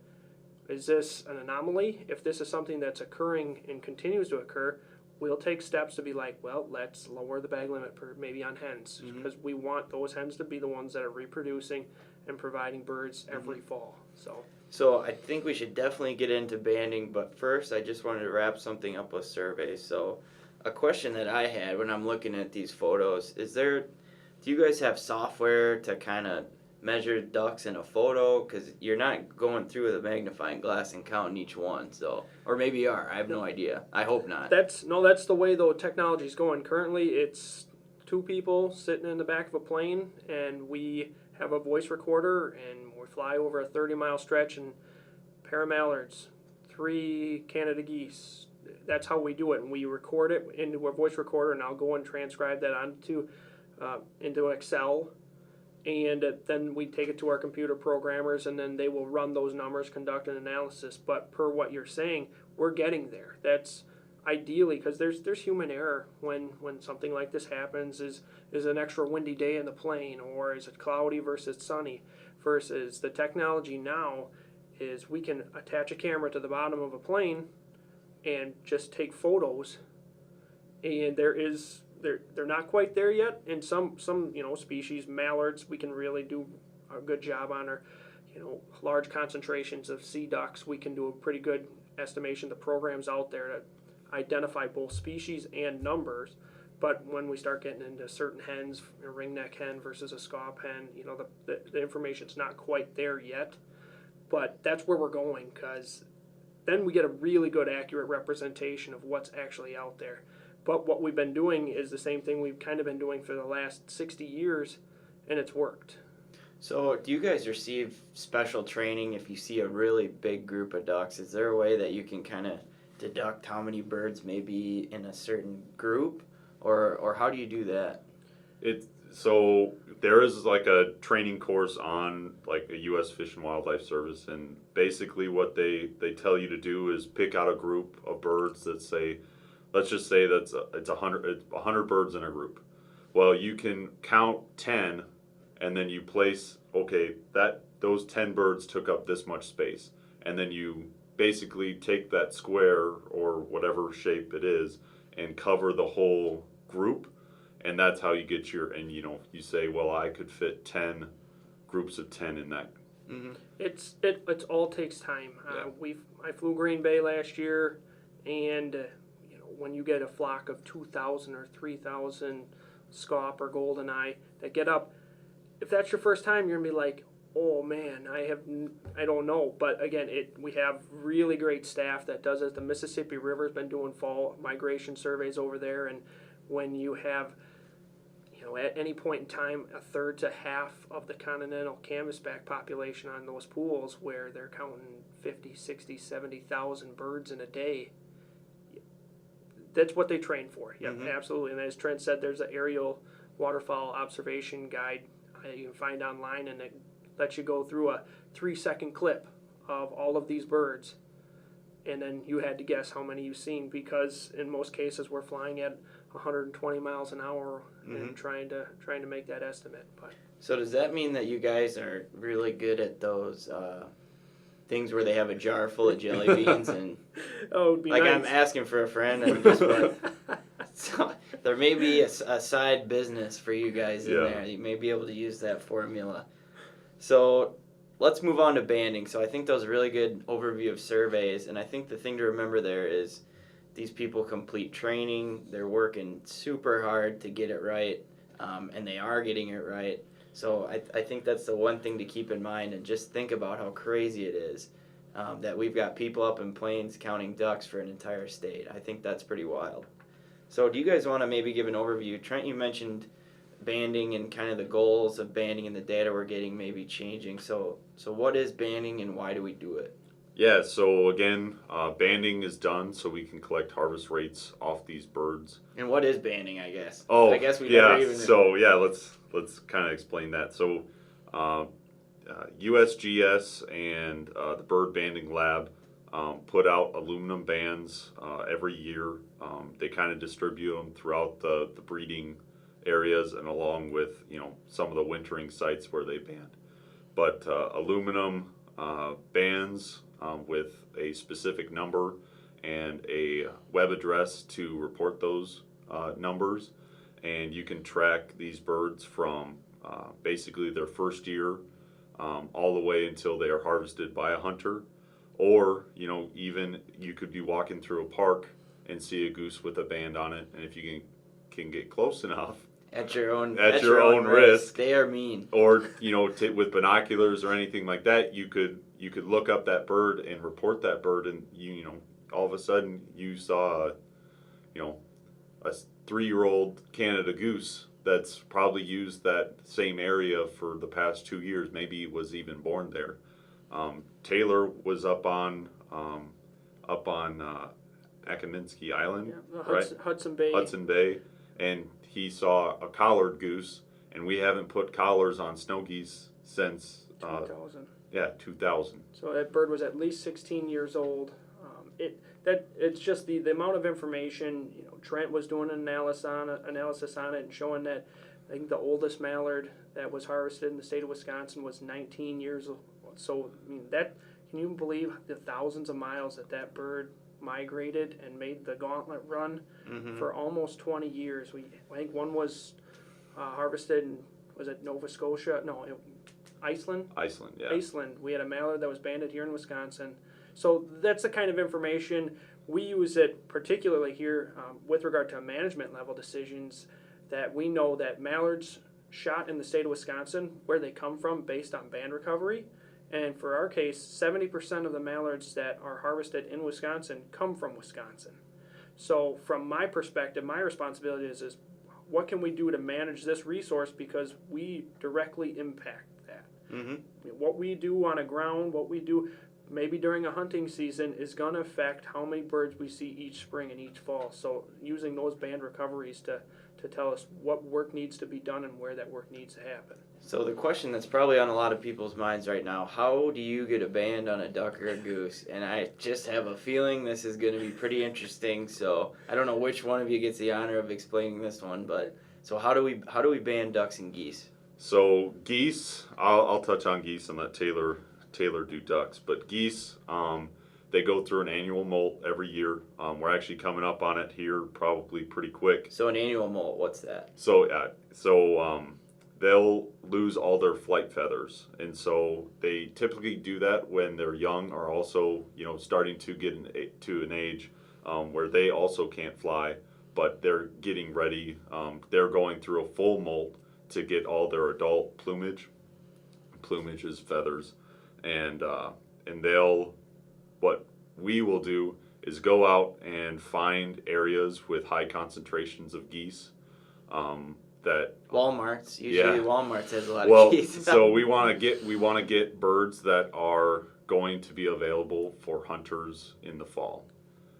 Is this an anomaly? If this is something that's occurring and continues to occur, we'll take steps to be like, well, let's lower the bag limit maybe on hens, because we want those hens to be the ones that are reproducing and providing birds every fall. So I think we should definitely get into banding, but first I just wanted to wrap something up with surveys. So a question that I had when I'm looking at these photos, do you guys have software to kind of measure ducks in a photo? Because you're not going through with a magnifying glass and counting each one. Or maybe you are. I have no idea. I hope not. That's the way the technology's going. Currently, it's two people sitting in the back of a plane, and we have a voice recorder, and we fly over a 30-mile stretch, and paramallards, 3 Canada geese. That's how we do it, and we record it into our voice recorder, and I'll go and transcribe that into Excel, and then we take it to our computer programmers, and then they will run those numbers, conduct an analysis. But per what you're saying, we're getting there. That's ideally, because there's human error when something like this happens. Is an extra windy day in the plane, or is it cloudy versus sunny? Versus the technology now is we can attach a camera to the bottom of a plane and just take photos, and they're not quite there yet. And some species, mallards, we can really do a good job on. Or large concentrations of sea ducks, we can do a pretty good estimation. The program's out there to identify both species and numbers. But when we start getting into certain hens, a ringneck hen versus a scaup hen, the information's not quite there yet. But that's where we're going, because then we get a really good, accurate representation of what's actually out there. But what we've been doing is the same thing we've kind of been doing for the last 60 years, and it's worked. So do you guys receive special training if you see a really big group of ducks? Is there a way that you can kind of deduct how many birds may be in a certain group? Or how do you do that? So there is like a training course on like a U.S. Fish and Wildlife Service, and basically what they tell you to do is pick out a group of birds that say, let's just say it's 100 birds in a group. Well, you can count 10, and then you place, those 10 birds took up this much space, and then you basically take that square or whatever shape it is and cover the whole group, and that's how you get you say, well, I could fit 10 groups of 10 in that. It all takes time. I flew Green Bay last year, and when you get a flock of 2,000 or 3,000 scaup or goldeneye that get up, if that's your first time, you're gonna be like, oh man, I don't know. But again, we have really great staff that does it. The Mississippi River's been doing fall migration surveys over there, and when you have, at any point in time, a third to half of the continental canvasback population on those pools, where they're counting 50, 60, 70,000 birds in a day, that's what they train for. Yep, absolutely. And as Trent said, there's an aerial waterfowl observation guide you can find online, and lets you go through a 3-second clip of all of these birds, and then you had to guess how many you've seen, because in most cases we're flying at 120 miles an hour and trying to make that estimate. But so does that mean that you guys are really good at those things where they have a jar full of jelly beans and oh, it'd be like nice. I'm asking for a friend and just so there may be a side business for you guys in there. You may be able to use that formula. So let's move on to banding. So I think that was a really good overview of surveys, and I think the thing to remember there is these people complete training, they're working super hard to get it right, and they are getting it right. So I think that's the one thing to keep in mind, and just think about how crazy it is that we've got people up in Plains counting ducks for an entire state. I think that's pretty wild. So do you guys want to maybe give an overview? Trent, you mentioned banding and kind of the goals of banding and the data we're getting may be changing. So what is banding and why do we do it? Yeah, so again, banding is done so we can collect harvest rates off these birds. And what is banding, I guess? Oh, I guess we yeah, never even... so yeah, let's kind of explain that. So USGS and the Bird Banding Lab put out aluminum bands every year. They kind of distribute them throughout the breeding areas and along with some of the wintering sites where they band. But aluminum bands with a specific number and a web address to report those numbers, and you can track these birds from basically their first year all the way until they are harvested by a hunter. Or even you could be walking through a park and see a goose with a band on it, and if you can get close enough At your own risk. They are mean. Or with binoculars or anything like that, you could look up that bird and report that bird, and all of a sudden you saw a 3-year-old Canada goose that's probably used that same area for the past 2 years. Maybe it was even born there. Taylor was up on Akaminsky Island, right? Hudson Bay. Hudson Bay, and he saw a collared goose, and we haven't put collars on snow geese since 2000. 2000. So that bird was at least 16 years old. It's just the amount of information. Trent was doing an analysis on it and showing that I think the oldest mallard that was harvested in the state of Wisconsin was 19 years old. So can you believe the thousands of miles that bird migrated and made the gauntlet run for almost 20 years? I think one was harvested in, was it Nova Scotia? No, Iceland? Iceland, yeah. Iceland. We had a mallard that was banded here in Wisconsin. So that's the kind of information we use it particularly here with regard to management level decisions, that we know that mallards shot in the state of Wisconsin, where they come from based on band recovery. And for our case, 70% of the mallards that are harvested in Wisconsin come from Wisconsin. So from my perspective, my responsibility is what can we do to manage this resource, because we directly impact that. What we do on a ground, what we do maybe during a hunting season is going to affect how many birds we see each spring and each fall. So using those band recoveries to tell us what work needs to be done and where that work needs to happen. So the question that's probably on a lot of people's minds right now, how do you get a band on a duck or a goose? And I just have a feeling this is going to be pretty interesting, so I don't know which one of you gets the honor of explaining this one, but so how do we band ducks and geese? So geese, I'll touch on geese and let Taylor do ducks, but geese, they go through an annual molt every year. We're actually coming up on it here probably pretty quick. So an annual molt, what's that? So they'll lose all their flight feathers, and so they typically do that when they're young, or also starting to get to an age where they also can't fly, but they're getting ready. They're going through a full molt to get all their adult plumage. Plumage is feathers, and what we will do is go out and find areas with high concentrations of geese. That Walmart's Walmart's has a lot of geese. So we want to get birds that are going to be available for hunters in the fall.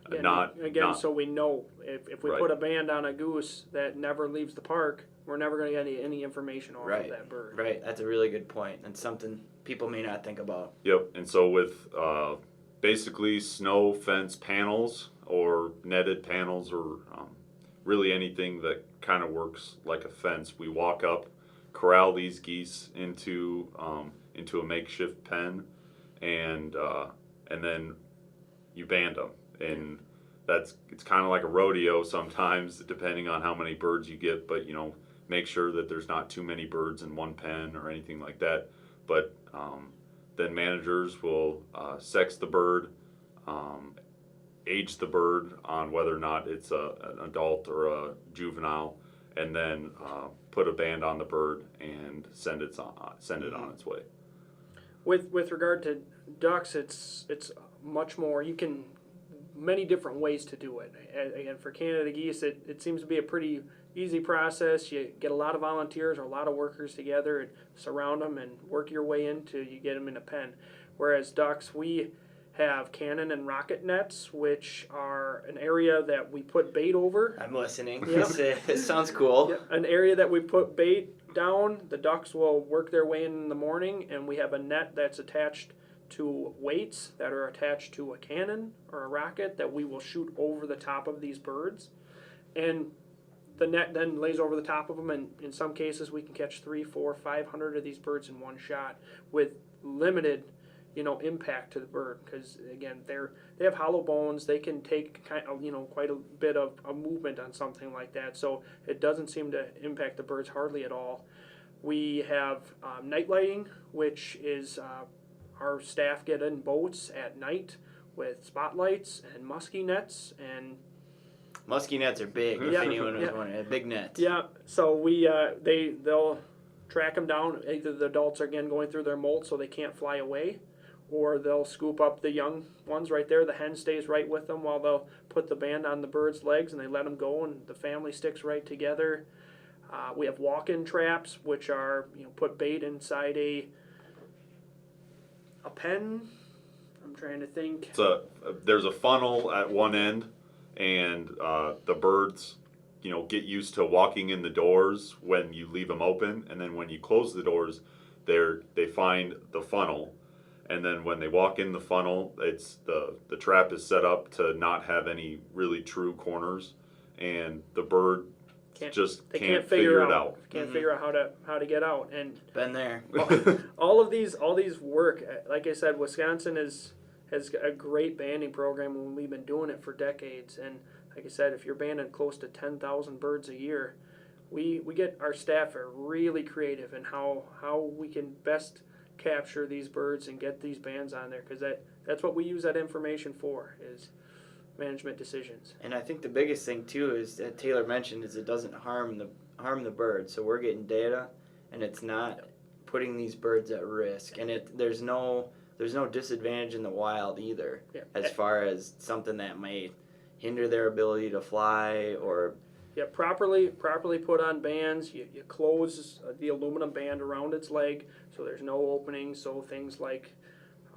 So we know if we put a band on a goose that never leaves the park, we're never going to get any information off of that bird. Right, that's a really good point, and something people may not think about. Yep, and so with basically snow fence panels or netted panels or really anything that kind of works like a fence, we walk up, corral these geese into a makeshift pen, and then you band them, and it's kind of like a rodeo sometimes, depending on how many birds you get, but make sure that there's not too many birds in one pen or anything like that. But then managers will sex the bird, age the bird on whether or not it's an adult or a juvenile, and then put a band on the bird and send it on its way. With regard to ducks, it's much more. You can many different ways to do it. Again, for Canada geese, it seems to be a pretty easy process. You get a lot of volunteers or a lot of workers together and surround them and work your way into you get them in a pen. Whereas ducks, we have cannon and rocket nets, which are an area that we put bait over. I'm listening. Yep. It sounds cool. Yep. An area that we put bait down. The ducks will work their way in the morning, and we have a net that's attached to weights that are attached to a cannon or a rocket that we will shoot over the top of these birds. And the net then lays over the top of them, and in some cases we can catch 300, 400, 500 of these birds in one shot with limited impact to the bird, because again they have hollow bones. They can take quite a bit of a movement on something like that, so it doesn't seem to impact the birds hardly at all. We have night lighting, which is our staff get in boats at night with spotlights and musky nets, and musky nets are big. If anyone was wondering, big nets. Yeah, so they'll track them down. Either the adults are again going through their molt so they can't fly away, or they'll scoop up the young ones right there. The hen stays right with them while they'll put the band on the bird's legs, and they let them go, and the family sticks right together. We have walk-in traps, which are put bait inside a pen. I'm trying to think. There's a funnel at one end, and the birds get used to walking in the doors when you leave them open, and then when you close the doors, they find the funnel. And then when they walk in the funnel, it's the trap is set up to not have any really true corners, and the bird can't figure it out. Can't figure out how to get out. And been there. all these work. Like I said, Wisconsin has a great banding program, and we've been doing it for decades. And like I said, if you're banding close to 10,000 birds a year, we get our staff are really creative in how we can best capture these birds and get these bands on there, because that's what we use that information for, is management decisions. And I think the biggest thing too is that Taylor mentioned is it doesn't harm the bird. So we're getting data, and it's not putting these birds at risk, and there's no disadvantage in the wild either, as far as something that may hinder their ability to fly or. Yeah, properly put on bands. You close the aluminum band around its leg so there's no opening, so things like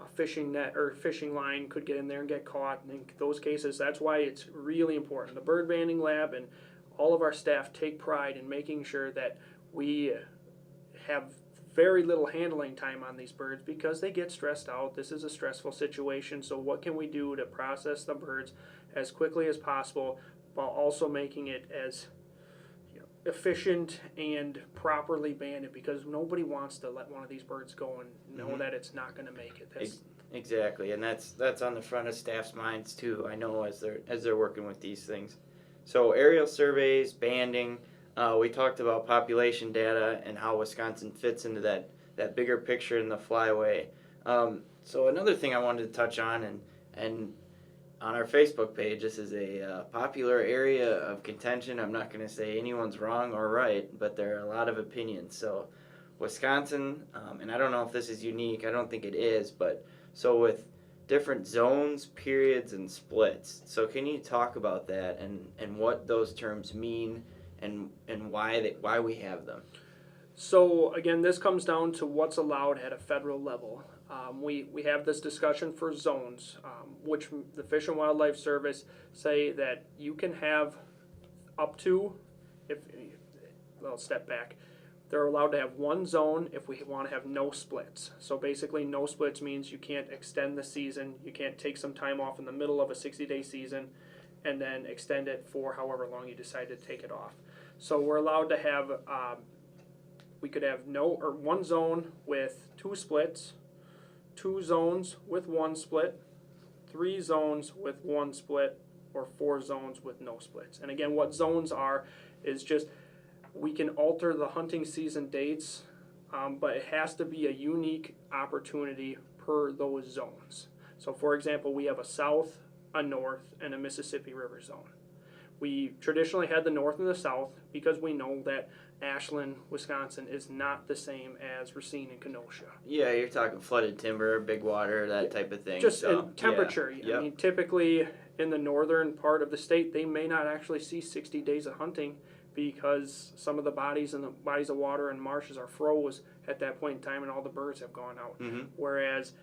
a fishing net or fishing line could get in there and get caught. And in those cases, that's why it's really important. The bird banding lab and all of our staff take pride in making sure that we have very little handling time on these birds, because they get stressed out. This is a stressful situation, so what can we do to process the birds as quickly as possible, while also making it as efficient and properly banded, because nobody wants to let one of these birds go and know that it's not going to make it. Exactly, and that's on the front of staff's minds too, I know, as they're working with these things. So aerial surveys, banding, we talked about population data and how Wisconsin fits into that bigger picture in the Flyway. So another thing I wanted to touch on, and on our Facebook page, this is a popular area of contention. I'm not going to say anyone's wrong or right, but there are a lot of opinions. So Wisconsin, and I don't know if this is unique, I don't think it is, but so with different zones, periods, and splits. So can you talk about that and what those terms mean and why we have them? So again, this comes down to what's allowed at a federal level. We have this discussion for zones, which the Fish and Wildlife Service say that you can have up to, if I'll step back. They're allowed to have one zone if we want to have no splits. So basically, no splits means you can't extend the season. You can't take some time off in the middle of a 60-day season and then extend it for however long you decide to take it off. So we're allowed to have, we could have one zone with 2 splits, 2 zones with 1 split, 3 zones with 1 split, or 4 zones with no splits. And again, what zones are is just, we can alter the hunting season dates, but it has to be a unique opportunity per those zones. So for example, we have a south, a north, and a Mississippi River zone. We traditionally had the north and the south because we know that Ashland, Wisconsin is not the same as Racine and Kenosha. Yeah, you're talking flooded timber, big water, that type of thing. Just so, temperature. Yeah. Yep. I mean, typically in the northern part of the state, they may not actually see 60 days of hunting because some of the bodies of water and marshes are froze at that point in time and all the birds have gone out. Mm-hmm. Whereas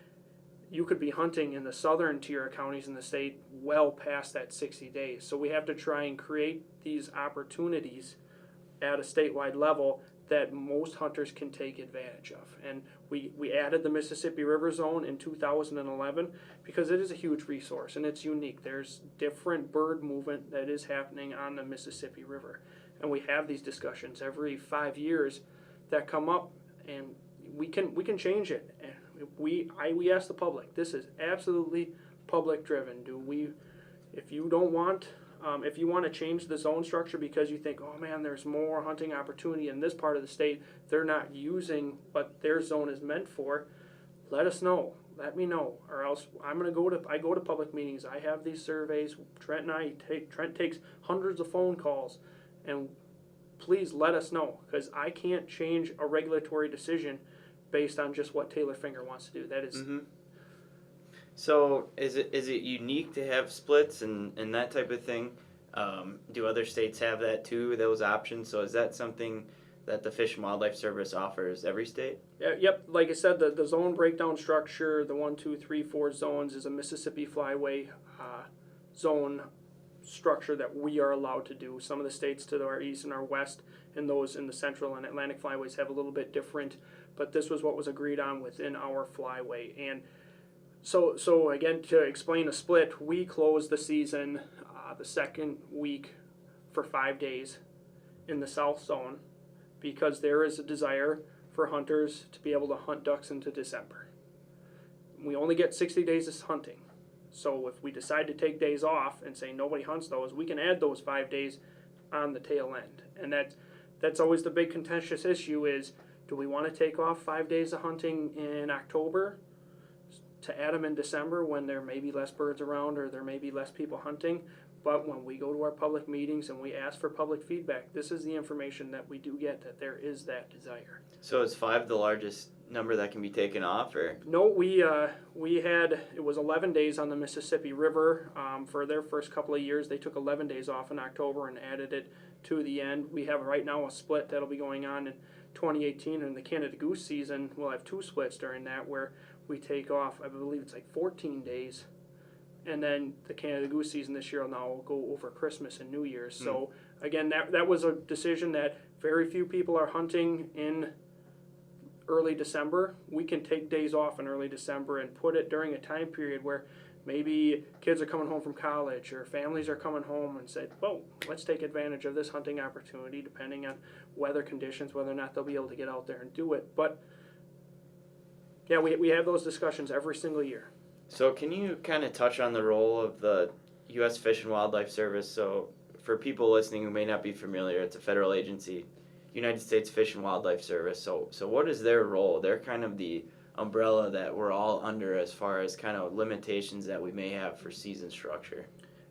you could be hunting in the southern tier counties in the state well past that 60 days. So we have to try and create these opportunities at a statewide level that most hunters can take advantage of. And we added the Mississippi River Zone in 2011 because it is a huge resource and it's unique. There's different bird movement that is happening on the Mississippi River. And we have these discussions every 5 years that come up, and we can change it. And we ask the public. This is absolutely public driven. If you want to change the zone structure because you think, oh man, there's more hunting opportunity in this part of the state, they're not using what their zone is meant for, let us know. Let me know, or else I go to public meetings. I have these surveys. Trent takes hundreds of phone calls. And please let us know, because I can't change a regulatory decision based on just what Taylor Finger wants to do. That is. Mm-hmm. So is it unique to have splits and that type of thing? Do other states have that too, those options? So is that something that the Fish and Wildlife Service offers every state? Yep. Like I said, the zone breakdown structure, the 1, 2, 3, 4 zones is a Mississippi Flyway zone structure that we are allowed to do. Some of the states to our east and our west and those in the central and Atlantic flyways have a little bit different, but this was what was agreed on within our flyway. And so again, to explain a split, we close the season the second week for 5 days in the south zone because there is a desire for hunters to be able to hunt ducks into December. We only get 60 days of hunting. So if we decide to take days off and say nobody hunts those, we can add those 5 days on the tail end. And that's always the big contentious issue is, do we want to take off 5 days of hunting in October to add them in December when there may be less birds around or there may be less people hunting? But when we go to our public meetings and we ask for public feedback, this is the information that we do get, that there is that desire. So is 5 the largest number that can be taken off, or? No, we had, it was 11 days on the Mississippi River. For their first couple of years, they took 11 days off in October and added it to the end. We have right now a split that'll be going on in 2018, and the Canada Goose season, we'll have 2 splits during that where we take off, I believe it's like 14 days. And then the Canada Goose season this year will now go over Christmas and New Year's. So again, that was a decision that very few people are hunting in early December. We can take days off in early December and put it during a time period where maybe kids are coming home from college or families are coming home and say, well, let's take advantage of this hunting opportunity depending on weather conditions, whether or not they'll be able to get out there and do it. But yeah, we have those discussions every single year. So can you kind of touch on the role of the U.S. Fish and Wildlife Service? So for people listening who may not be familiar, it's a federal agency, United States Fish and Wildlife Service. So what is their role? They're kind of the umbrella that we're all under as far as kind of limitations that we may have for season structure.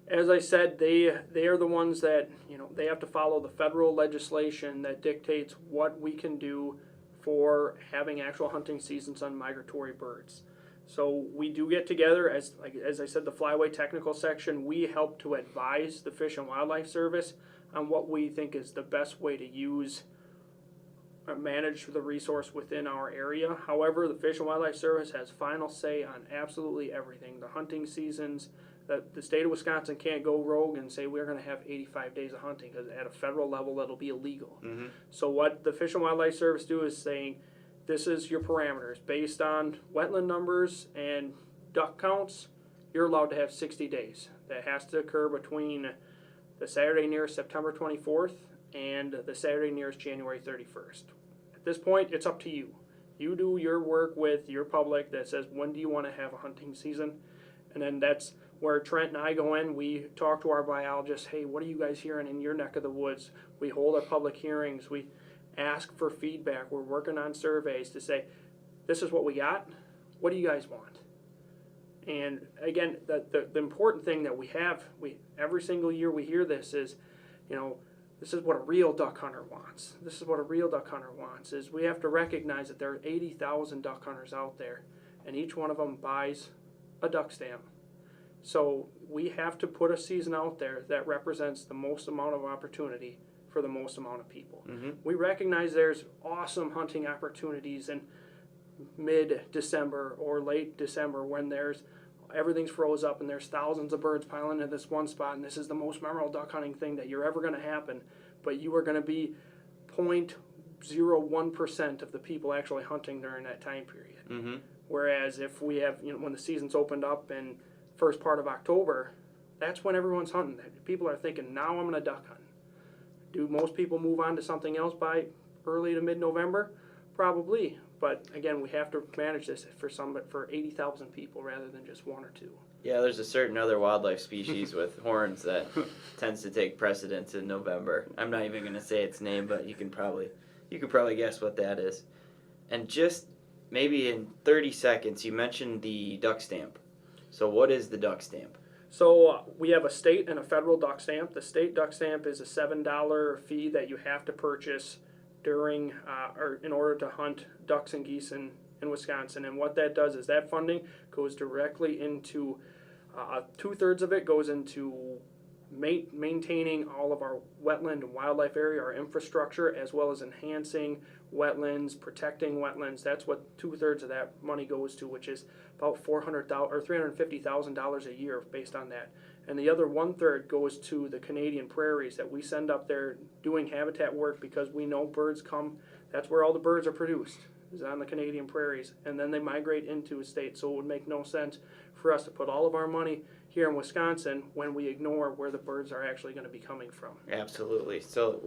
As I said, they are the ones that, they have to follow the federal legislation that dictates what we can do for having actual hunting seasons on migratory birds. So we do get together, as I said, the Flyway technical section, we help to advise the Fish and Wildlife Service on what we think is the best way to use manage the resource within our area. However, the Fish and Wildlife Service has final say on absolutely everything. The hunting seasons, the state of Wisconsin can't go rogue and say we're going to have 85 days of hunting, because at a federal level that'll be illegal. Mm-hmm. So what the Fish and Wildlife Service do is saying, this is your parameters. Based on wetland numbers and duck counts, you're allowed to have 60 days. That has to occur between the Saturday nearest September 24th and the Saturday nearest January 31st. At this point, it's up to you. You do your work with your public that says, when do you want to have a hunting season? And then that's where Trent and I go in. We talk to our biologists. Hey, what are you guys hearing in your neck of the woods? We hold our public hearings. We ask for feedback. We're working on surveys to say, this is what we got. What do you guys want? And again, the important thing that we every single year we hear this is, this is what a real duck hunter wants. This is what a real duck hunter wants, is we have to recognize that there are 80,000 duck hunters out there, and each one of them buys a duck stamp. So we have to put a season out there that represents the most amount of opportunity for the most amount of people. Mm-hmm. We recognize there's awesome hunting opportunities in mid-December or late December when everything's froze up and there's thousands of birds piling into this one spot, and this is the most memorable duck hunting thing that you're ever going to happen, but you are going to be 0.01% of the people actually hunting during that time period. Mm-hmm. Whereas if we have, when the season's opened up in first part of October, that's when everyone's hunting. People are thinking, now I'm going to duck hunt. Do most people move on to something else by early to mid-November? Probably. But again, we have to manage this for 80,000 people rather than just one or two. Yeah, there's a certain other wildlife species with horns that tends to take precedence in November. I'm not even going to say its name, but you could probably guess what that is. And just maybe in 30 seconds, you mentioned the duck stamp. So what is the duck stamp? So we have a state and a federal duck stamp. The state duck stamp is a $7 fee that you have to purchase during or in order to hunt ducks and geese in Wisconsin. And what that does is that funding goes directly into 2/3 of it goes into maintaining all of our wetland and wildlife area, our infrastructure, as well as enhancing wetlands, protecting wetlands. That's what 2/3 of that money goes to, which is about $400,000 or $350,000 a year based on that. And the other 1/3 goes to the Canadian prairies that we send up there doing habitat work, because we know birds come. That's where all the birds are produced, is on the Canadian prairies, and then they migrate into a state. So it would make no sense for us to put all of our money here in Wisconsin when we ignore where the birds are actually going to be coming from. Absolutely. So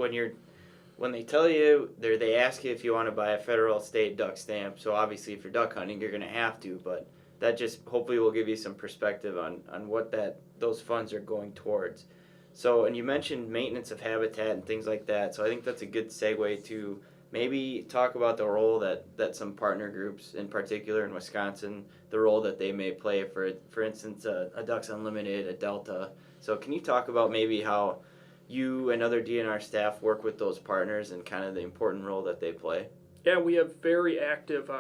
when they tell you, they ask you if you want to buy a federal state duck stamp. So obviously if you're duck hunting, you're going to have to, but that just hopefully will give you some perspective on what those funds are going towards. So, and you mentioned maintenance of habitat and things like that. So I think that's a good segue to maybe talk about the role that some partner groups, in particular in Wisconsin, the role that they may play, for instance, a Ducks Unlimited, a Delta. So can you talk about maybe how you and other DNR staff work with those partners and kind of the important role that they play? Yeah, we have very active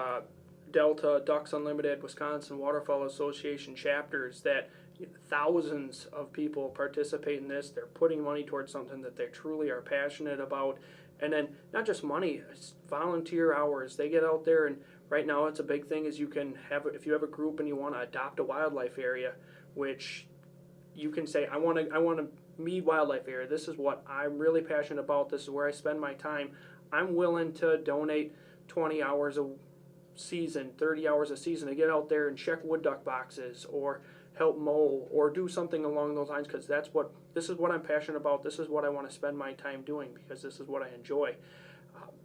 Delta, Ducks Unlimited, Wisconsin Waterfowl Association chapters that thousands of people participate in this. They're putting money towards something that they truly are passionate about. And then not just money, it's volunteer hours. They get out there, and right now it's a big thing is if you have a group and you want to adopt a wildlife area, which you can say, I want to Mead Wildlife Area. This is what I'm really passionate about. This is where I spend my time. I'm willing to donate 20 hours a season, 30 hours a season to get out there and check wood duck boxes or help mow or do something along those lines, because this is what I'm passionate about. This is what I want to spend my time doing, because this is what I enjoy.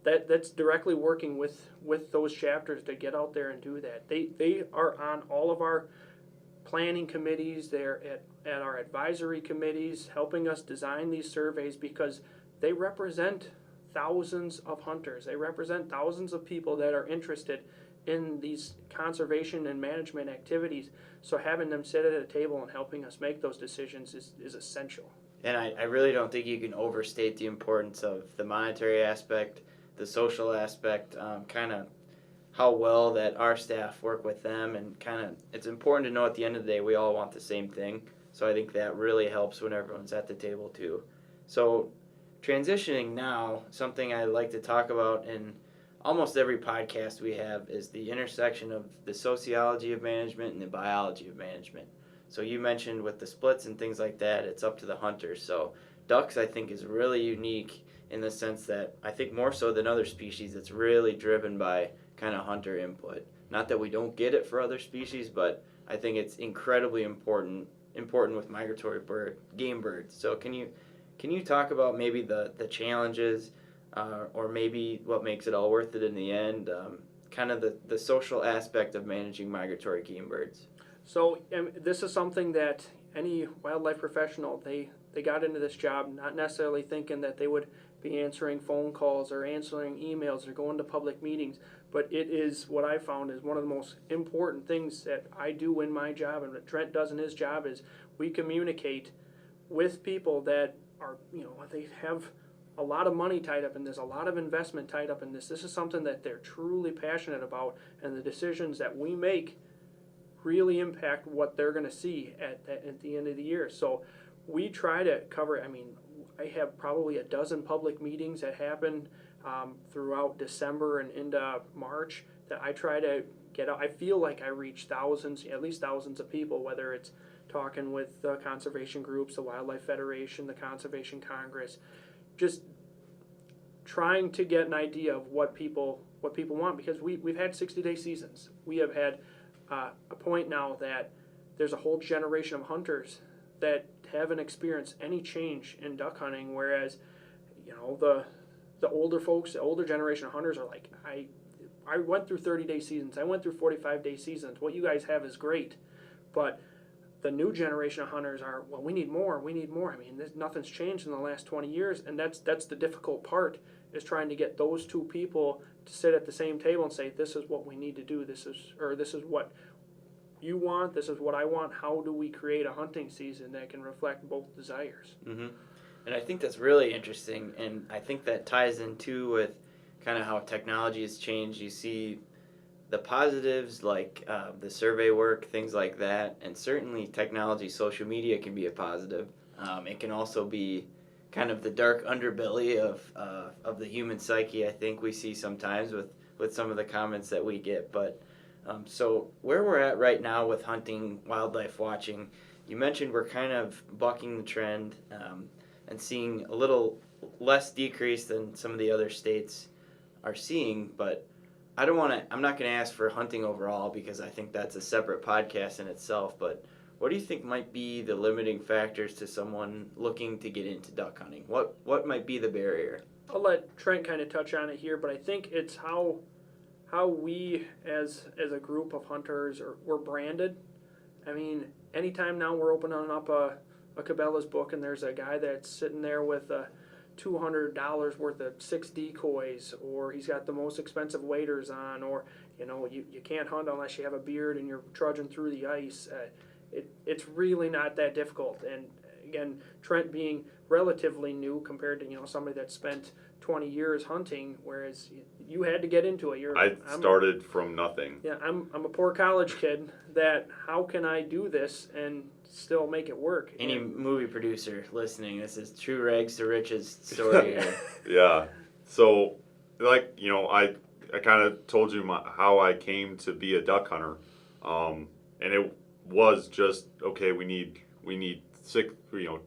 That's directly working with those chapters to get out there and do that. They are on all of our planning committees. They're at our advisory committees helping us design these surveys, because they represent thousands of hunters. They represent thousands of people that are interested in these conservation and management activities. So having them sit at a table and helping us make those decisions is essential. And I really don't think you can overstate the importance of the monetary aspect, the social aspect, kind of how well that our staff work with them, and kind of it's important to know at the end of the day we all want the same thing. So I think that really helps when everyone's at the table too. So transitioning now, something I like to talk about in almost every podcast we have is the intersection of the sociology of management and the biology of management. So you mentioned with the splits and things like that, it's up to the hunters. So ducks, I think, is really unique in the sense that I think more so than other species, it's really driven by kind of hunter input. Not that we don't get it for other species, but I think it's incredibly important with migratory game birds. So can you talk about maybe the challenges or maybe what makes it all worth it in the end, kind of the social aspect of managing migratory game birds? So this is something that any wildlife professional, they got into this job not necessarily thinking that they would be answering phone calls or answering emails or going to public meetings, but it is what I found is one of the most important things that I do in my job and that Trent does in his job is we communicate with people that are, they have a lot of money tied up in this, a lot of investment tied up in this. This is something that they're truly passionate about, and the decisions that we make really impact what they're going to see at the end of the year. So we try to cover, I have probably a dozen public meetings that happen throughout December and into March that I try to get out. I feel like I reach at least thousands of people, whether it's talking with the conservation groups, the Wildlife Federation, the Conservation Congress, just trying to get an idea of what people want, because we've had 60-day seasons. We have had a point now that there's a whole generation of hunters that haven't experienced any change in duck hunting, whereas the older folks, the older generation of hunters are like, I went through 30-day seasons, I went through 45-day seasons. What you guys have is great, but the new generation of hunters are, well, we need more. Nothing's changed in the last 20 years, and that's the difficult part, is trying to get those two people to sit at the same table and say, this is what we need to do, this is what you want, this is what I want. How do we create a hunting season that can reflect both desires? Mm-hmm. And I think that's really interesting, and I think that ties in too with kind of how technology has changed. You see the positives like the survey work, things like that, and certainly technology, social media can be a positive. It can also be kind of the dark underbelly of the human psyche, I think we see sometimes with some of the comments that we get. But so where we're at right now with hunting, wildlife watching, you mentioned we're kind of bucking the trend and seeing a little less decrease than some of the other states are seeing, but I'm not going to ask for hunting overall because I think that's a separate podcast in itself, but what do you think might be the limiting factors to someone looking to get into duck hunting? What might be the barrier? I'll let Trent kind of touch on it here, but I think it's how we as a group of hunters we're branded. Anytime now we're opening up a Cabela's book and there's a guy that's sitting there with $200 worth of 6 decoys, or he's got the most expensive waders on, or you can't hunt unless you have a beard and you're trudging through the ice. It's really not that difficult. And again, Trent being relatively new compared to somebody that spent 20 years hunting, whereas you had to get into it. I started from nothing. Yeah, I'm a poor college kid. That how can I do this and still make it work? Any movie producer listening, this is true rags to riches story here. Yeah. So, I kind of told you how I came to be a duck hunter, and it was just okay. We need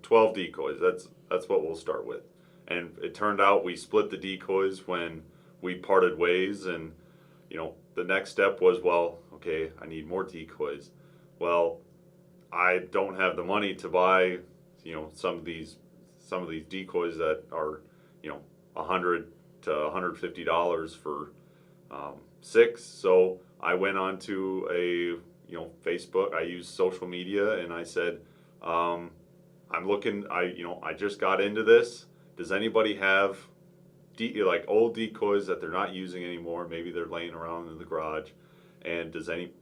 12 decoys. That's what we'll start with. And it turned out we split the decoys when we parted ways, and the next step was, well, okay, I need more decoys. Well, I don't have the money to buy, some of these decoys that are, $100 to $150 for 6. So I went on to a Facebook. I used social media, and I said, I'm looking. I just got into this. Does anybody have old decoys that they're not using anymore? Maybe they're laying around in the garage, and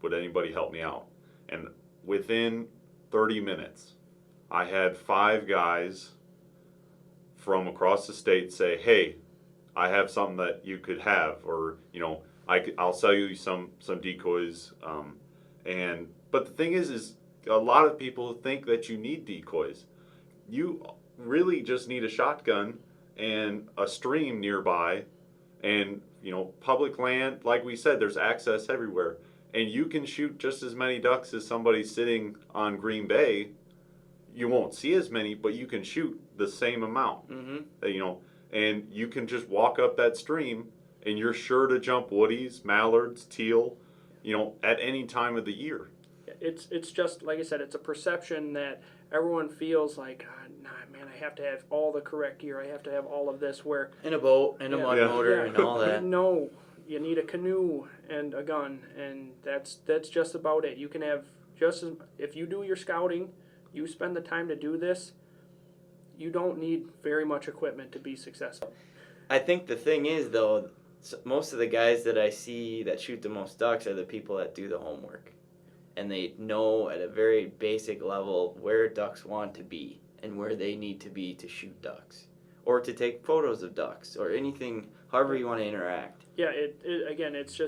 would anybody help me out? And within 30 minutes, I had 5 guys from across the state say, "Hey, I have something that you could have," or I'll sell you some decoys. But the thing is a lot of people think that you need decoys. You really just need a shotgun and a stream nearby, and public land, like we said, there's access everywhere, and you can shoot just as many ducks as somebody sitting on Green Bay. You won't see as many, but you can shoot the same amount. And you can just walk up that stream, and you're sure to jump woodies, mallards, teal, at any time of the year. It's just, like I said, it's a perception that everyone feels like, nah, man, I have to have all the correct gear. I have to have all of this. Where in a boat, and a mud motor, and all that. No, you need a canoe and a gun, and that's just about it. You can have if you do your scouting, you spend the time to do this. You don't need very much equipment to be successful. I think the thing is, though, most of the guys that I see that shoot the most ducks are the people that do the homework. And they know at a very basic level where ducks want to be and where they need to be to shoot ducks. Or to take photos of ducks, or anything, however you want to interact. Yeah, again, it's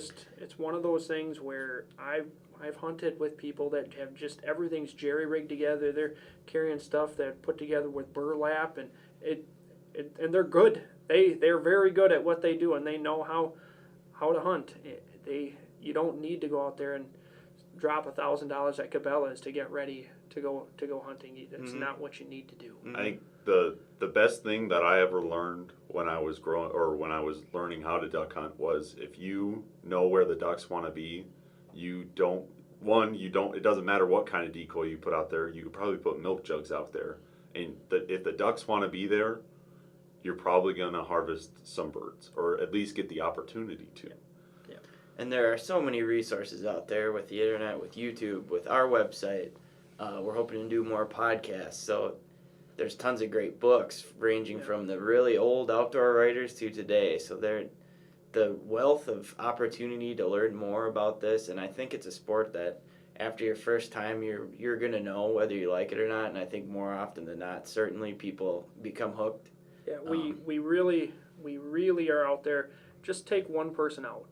one of those things where I've hunted with people that have just everything's jerry-rigged together. They're carrying stuff that put together with burlap, and and they're good. They're very good at what they do, and they know how to hunt. You don't need to go out there and drop $1,000 at Cabela's to get ready to go hunting. That's not what you need to do. I think the best thing that I ever learned when I was when I was learning how to duck hunt was, if you know where the ducks want to be, it doesn't matter what kind of decoy you put out there. You could probably put milk jugs out there, and if the ducks want to be there, you're probably going to harvest some birds, or at least get the opportunity to. Yeah. And there are so many resources out there with the internet, with YouTube, with our website. We're hoping to do more podcasts, so there's tons of great books ranging from the really old outdoor writers to today. So the wealth of opportunity to learn more about this, and I think it's a sport that after your first time you're going to know whether you like it or not, and I think more often than not, certainly people become hooked. Yeah, we really are out there. Just take one person out.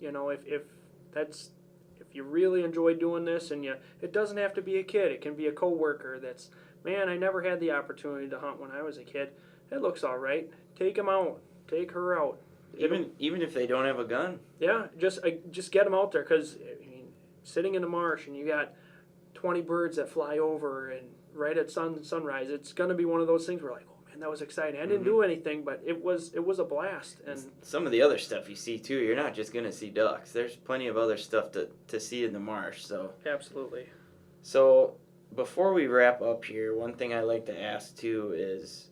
If you really enjoy doing this, and it doesn't have to be a kid. It can be a coworker that's, man, I never had the opportunity to hunt when I was a kid. That looks all right. Take him out. Take her out. Even if they don't have a gun. Yeah, just get them out there, because sitting in the marsh and you got 20 birds that fly over, and right at sunrise, it's going to be one of those things where like, oh man, that was exciting. I didn't do anything, but it was a blast. And some of the other stuff you see too, you're not just going to see ducks. There's plenty of other stuff to see in the marsh. So absolutely. So before we wrap up here, one thing I like to ask too is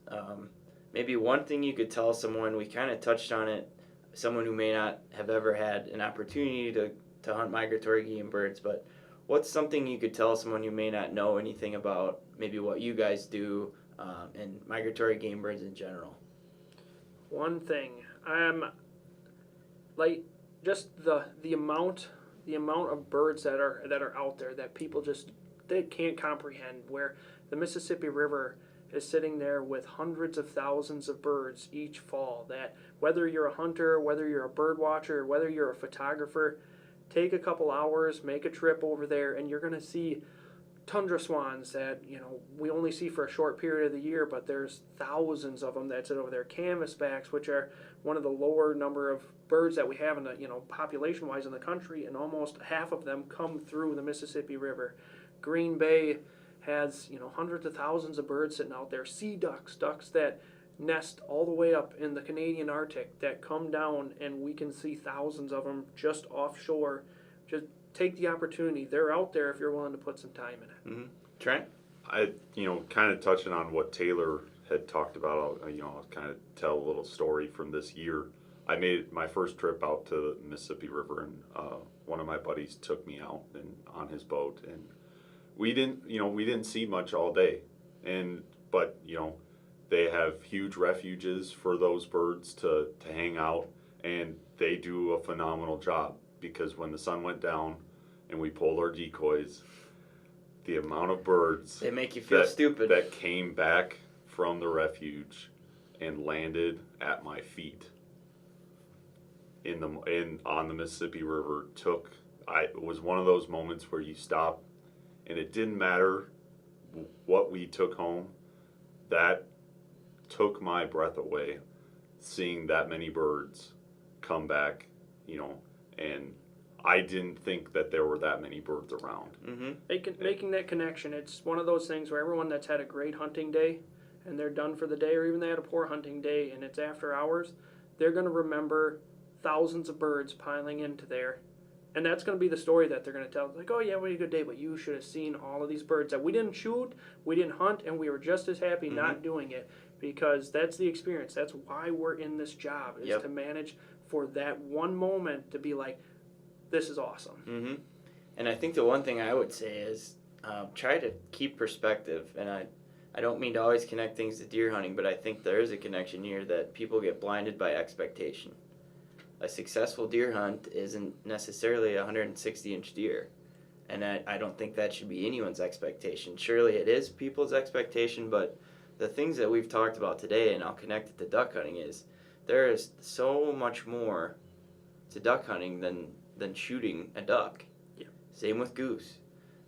maybe one thing you could tell someone, we kind of touched on it, someone who may not have ever had an opportunity to hunt migratory game birds, but what's something you could tell someone who may not know anything about maybe what you guys do and migratory game birds in general? One thing, like just the amount of birds that are out there that people they can't comprehend, where the Mississippi River is sitting there with hundreds of thousands of birds each fall, that whether you're a hunter, whether you're a bird watcher, whether you're a photographer, take a couple hours, make a trip over there, and you're going to see tundra swans that we only see for a short period of the year, but there's thousands of them that sit over there. Canvasbacks, which are one of the lower number of birds that we have in the population-wise in the country, and almost half of them come through the Mississippi River. Green Bay has hundreds of thousands of birds sitting out there. Sea ducks that nest all the way up in the Canadian Arctic, that come down, and we can see thousands of them just offshore. Just take the opportunity. They're out there if you're willing to put some time in it. Mm-hmm. Trent? I kind of touching on what Taylor had talked about, I'll kind of tell a little story from this year. I made my first trip out to the Mississippi River, and one of my buddies took me out on his boat, and we didn't see much all day, but they have huge refuges for those birds to hang out, and they do a phenomenal job, because when the sun went down and we pulled our decoys, the amount of birds they make you feel stupid that came back from the refuge and landed at my feet on the Mississippi River it was one of those moments where you stop, and it didn't matter what we took home. That took my breath away seeing that many birds come back, and I didn't think that there were that many birds around. Mm-hmm. Making that connection, it's one of those things where everyone that's had a great hunting day and they're done for the day, or even they had a poor hunting day and it's after hours, they're going to remember thousands of birds piling into there. And that's going to be the story that they're going to tell. Like, oh, yeah, we had a good day, but you should have seen all of these birds that we didn't shoot, we didn't hunt, and we were just as happy not doing it, because that's the experience. That's why we're in this job, is to manage for that one moment to be like, this is awesome. And I think the one thing I would say is try to keep perspective. And I don't mean to always connect things to deer hunting, but I think there is a connection here that people get blinded by expectation. A successful deer hunt isn't necessarily a 160-inch deer. And I don't think that should be anyone's expectation. Surely it is people's expectation, but the things that we've talked about today, and I'll connect it to duck hunting, is there is so much more to duck hunting than shooting a duck. Same with goose.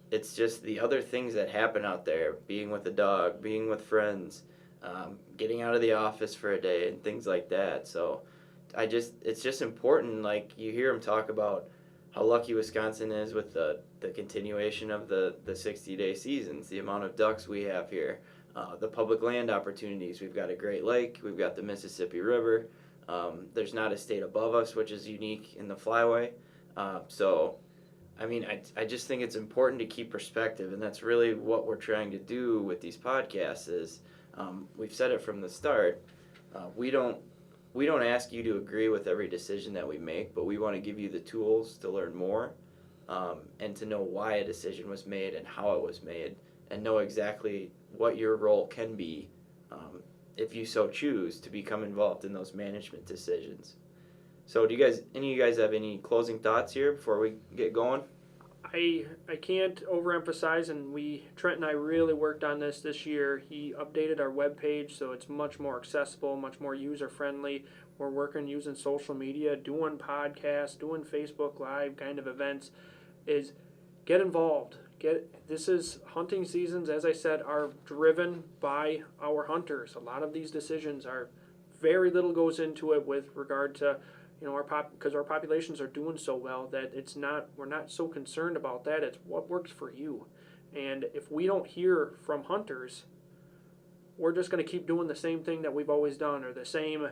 It's just the other things that happen out there, being with a dog, being with friends, getting out of the office for a day, and things like that. So it's just important. Like, you hear them talk about how lucky Wisconsin is with the continuation of the 60-day seasons, the amount of ducks we have here, the public land opportunities. We've got a Great Lake, we've got the Mississippi River. There's not a state above us, which is unique in the Flyway. So, I mean, I just think it's important to keep perspective, and that's really what we're trying to do with these podcasts. Is we've said it from the start. We don't ask you to agree with every decision that we make, but we want to give you the tools to learn more, and to know why a decision was made and how it was made, and know exactly what your role can be, if you so choose to become involved in those management decisions. So do any of you guys have any closing thoughts here before we get going? I can't overemphasize, and Trent and I really worked on this year. He updated our webpage so it's much more accessible, much more user-friendly. We're working using social media, doing podcasts, doing Facebook Live kind of events. Is get involved. This is hunting seasons, as I said, are driven by our hunters. A lot of these decisions are very little goes into it with regard to because our populations are doing so well that we're not so concerned about that. It's what works for you. And if we don't hear from hunters, we're just going to keep doing the same thing that we've always done, or the same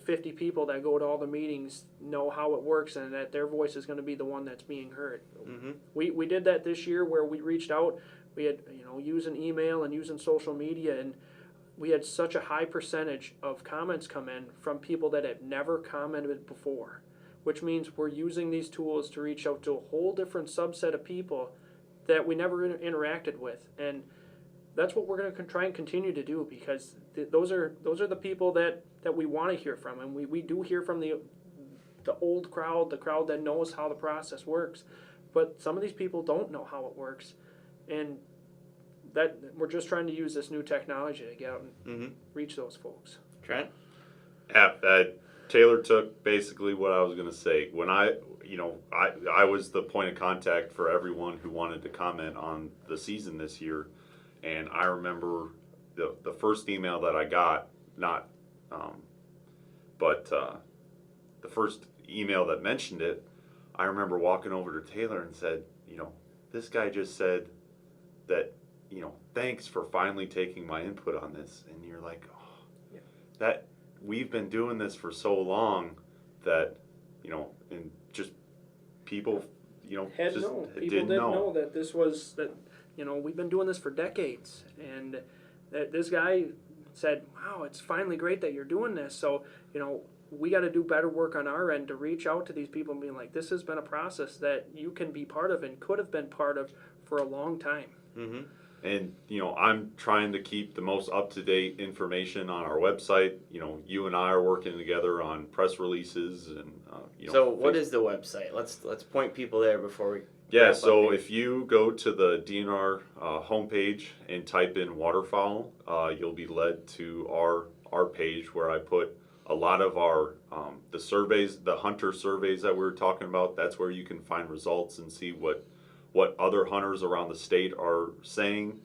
50 people that go to all the meetings know how it works, and that their voice is going to be the one that's being heard. We did that this year, where we reached out. We had using email and using social media, and we had such a high percentage of comments come in from people that had never commented before, which means we're using these tools to reach out to a whole different subset of people that we never interacted with. And that's what we're going to try and continue to do, because those are the people that we want to hear from. And we do hear from the old crowd, the crowd that knows how the process works. But some of these people don't know how it works. And that we're just trying to use this new technology to get out and reach those folks. Trent? Yeah, Taylor took basically what I was going to say. When I was the point of contact for everyone who wanted to comment on the season this year, and I remember the first email that I got, the first email that mentioned it, I remember walking over to Taylor and said, this guy just said that, thanks for finally taking my input on this. And you're like, that we've been doing this for so long that, and just people, People didn't know that this was, that, we've been doing this for decades. And that this guy said, wow, it's finally great that you're doing this. So, we got to do better work on our end to reach out to these people and be like, this has been a process that you can be part of and could have been part of for a long time. And, I'm trying to keep the most up-to-date information on our website. You and I are working together on press releases and, So what is the website? Let's point people there before we... Yeah, so if you go to the DNR homepage and type in waterfowl, you'll be led to our page, where I put a lot of our the surveys, the hunter surveys that we were talking about. That's where you can find results and see what other hunters around the state are saying.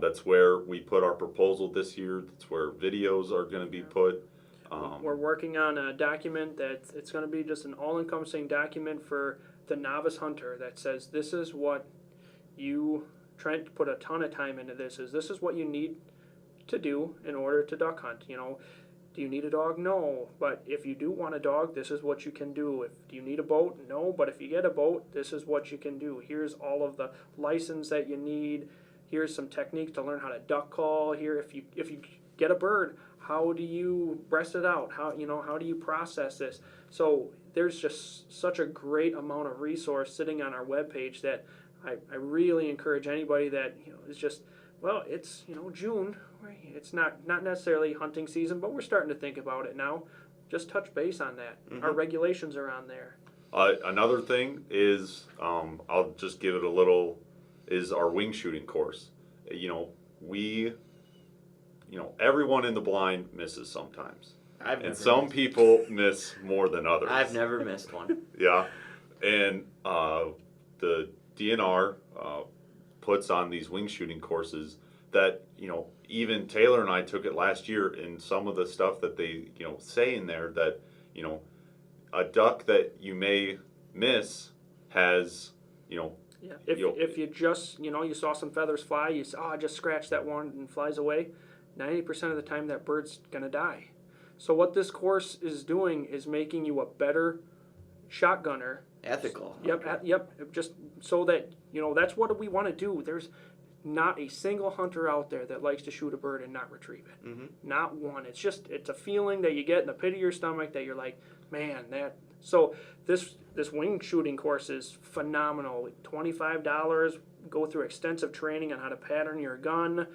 That's where we put our proposal this year. That's where videos are going to be put. We're working on a document that it's going to be just an all-encompassing document for the novice hunter that says this is what you, Trent, put a ton of time into this is what you need to do in order to duck hunt. Do you need a dog? No. But if you do want a dog, this is what you can do. Do you need a boat? No. But if you get a boat, this is what you can do. Here's all of the license that you need. Here's some techniques to learn how to duck call. Here, if you get a bird, how do you breast it out? How do you process this? So there's just such a great amount of resource sitting on our webpage that I really encourage anybody that is just, well, it's June. It's not necessarily hunting season, but we're starting to think about it now. Just touch base on that. Mm-hmm. Our regulations are on there. Another thing is, I'll just give it a little, is our wing shooting course. Everyone in the blind misses sometimes. And some people miss more than others. I've never missed one. Yeah. And the DNR puts on these wing shooting courses that, even Taylor and I took it last year, and some of the stuff that they, say in there that, a duck that you may miss has, Yeah. If you just, you saw some feathers fly, you say, I just scratched that one and flies away, 90% of the time that bird's going to die. So what this course is doing is making you a better shotgunner. Ethical. Yep. Just so that, that's what we want to do. There's not a single hunter out there that likes to shoot a bird and not retrieve it. Mm-hmm. Not one. It's a feeling that you get in the pit of your stomach that you're like, man, that. So this wing shooting course is phenomenal. $25. Go through extensive training on how to pattern your gun,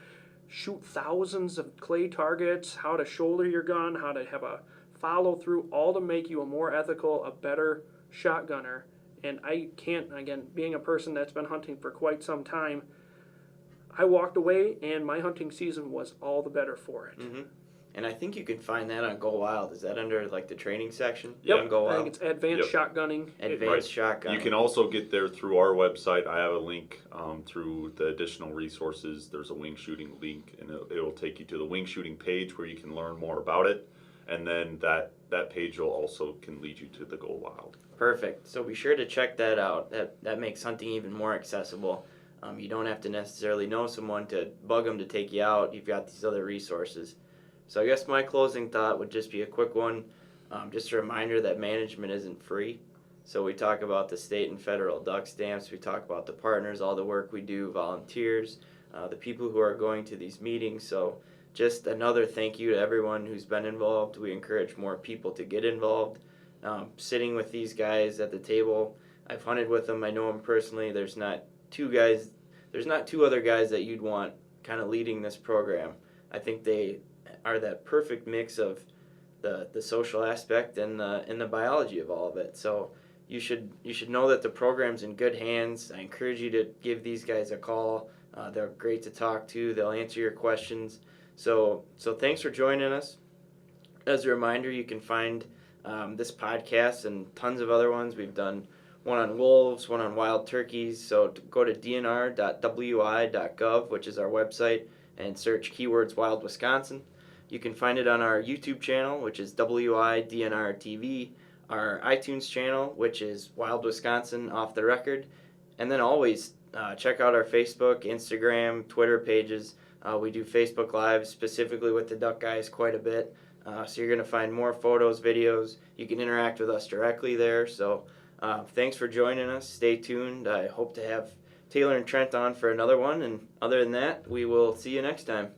shoot thousands of clay targets, how to shoulder your gun, how to have a follow through, all to make you a more ethical, a better shotgunner. And I can't, again, being a person that's been hunting for quite some time, I walked away and my hunting season was all the better for it. Mm-hmm. And I think you can find that on Go Wild. Is that under the training section? Yep. On Go Wild? I think it's advanced shotgunning. Advanced shotgunning. You can also get there through our website. I have a link through the additional resources. There's a wing shooting link, and it'll take you to the wing shooting page where you can learn more about it. And then that page will also can lead you to the Go Wild. Perfect. So be sure to check that out. That makes hunting even more accessible. You don't have to necessarily know someone to bug them to take you out. You've got these other resources. So I guess my closing thought would just be a quick one. Just a reminder that management isn't free. So we talk about the state and federal duck stamps. We talk about the partners, all the work we do, volunteers, the people who are going to these meetings. So just another thank you to everyone who's been involved. We encourage more people to get involved. Sitting with these guys at the table, I've hunted with them. I know them personally. There's not two other guys that you'd want kind of leading this program. I think they are that perfect mix of the social aspect and the biology of all of it. So you should know that the program's in good hands. I encourage you to give these guys a call. They're great to talk to. They'll answer your questions. So thanks for joining us. As a reminder, you can find this podcast and tons of other ones. We've done one on wolves, one on wild turkeys. So go to dnr.wi.gov, which is our website, and search keywords Wild Wisconsin. You can find it on our YouTube channel, which is WIDNR TV, our iTunes channel, which is Wild Wisconsin Off the Record, and then always check out our Facebook, Instagram, Twitter pages. We do Facebook Live specifically with the Duck Guys quite a bit, so you're going to find more photos, videos. You can interact with us directly there. So thanks for joining us. Stay tuned. I hope to have Taylor and Trent on for another one, and other than that, we will see you next time.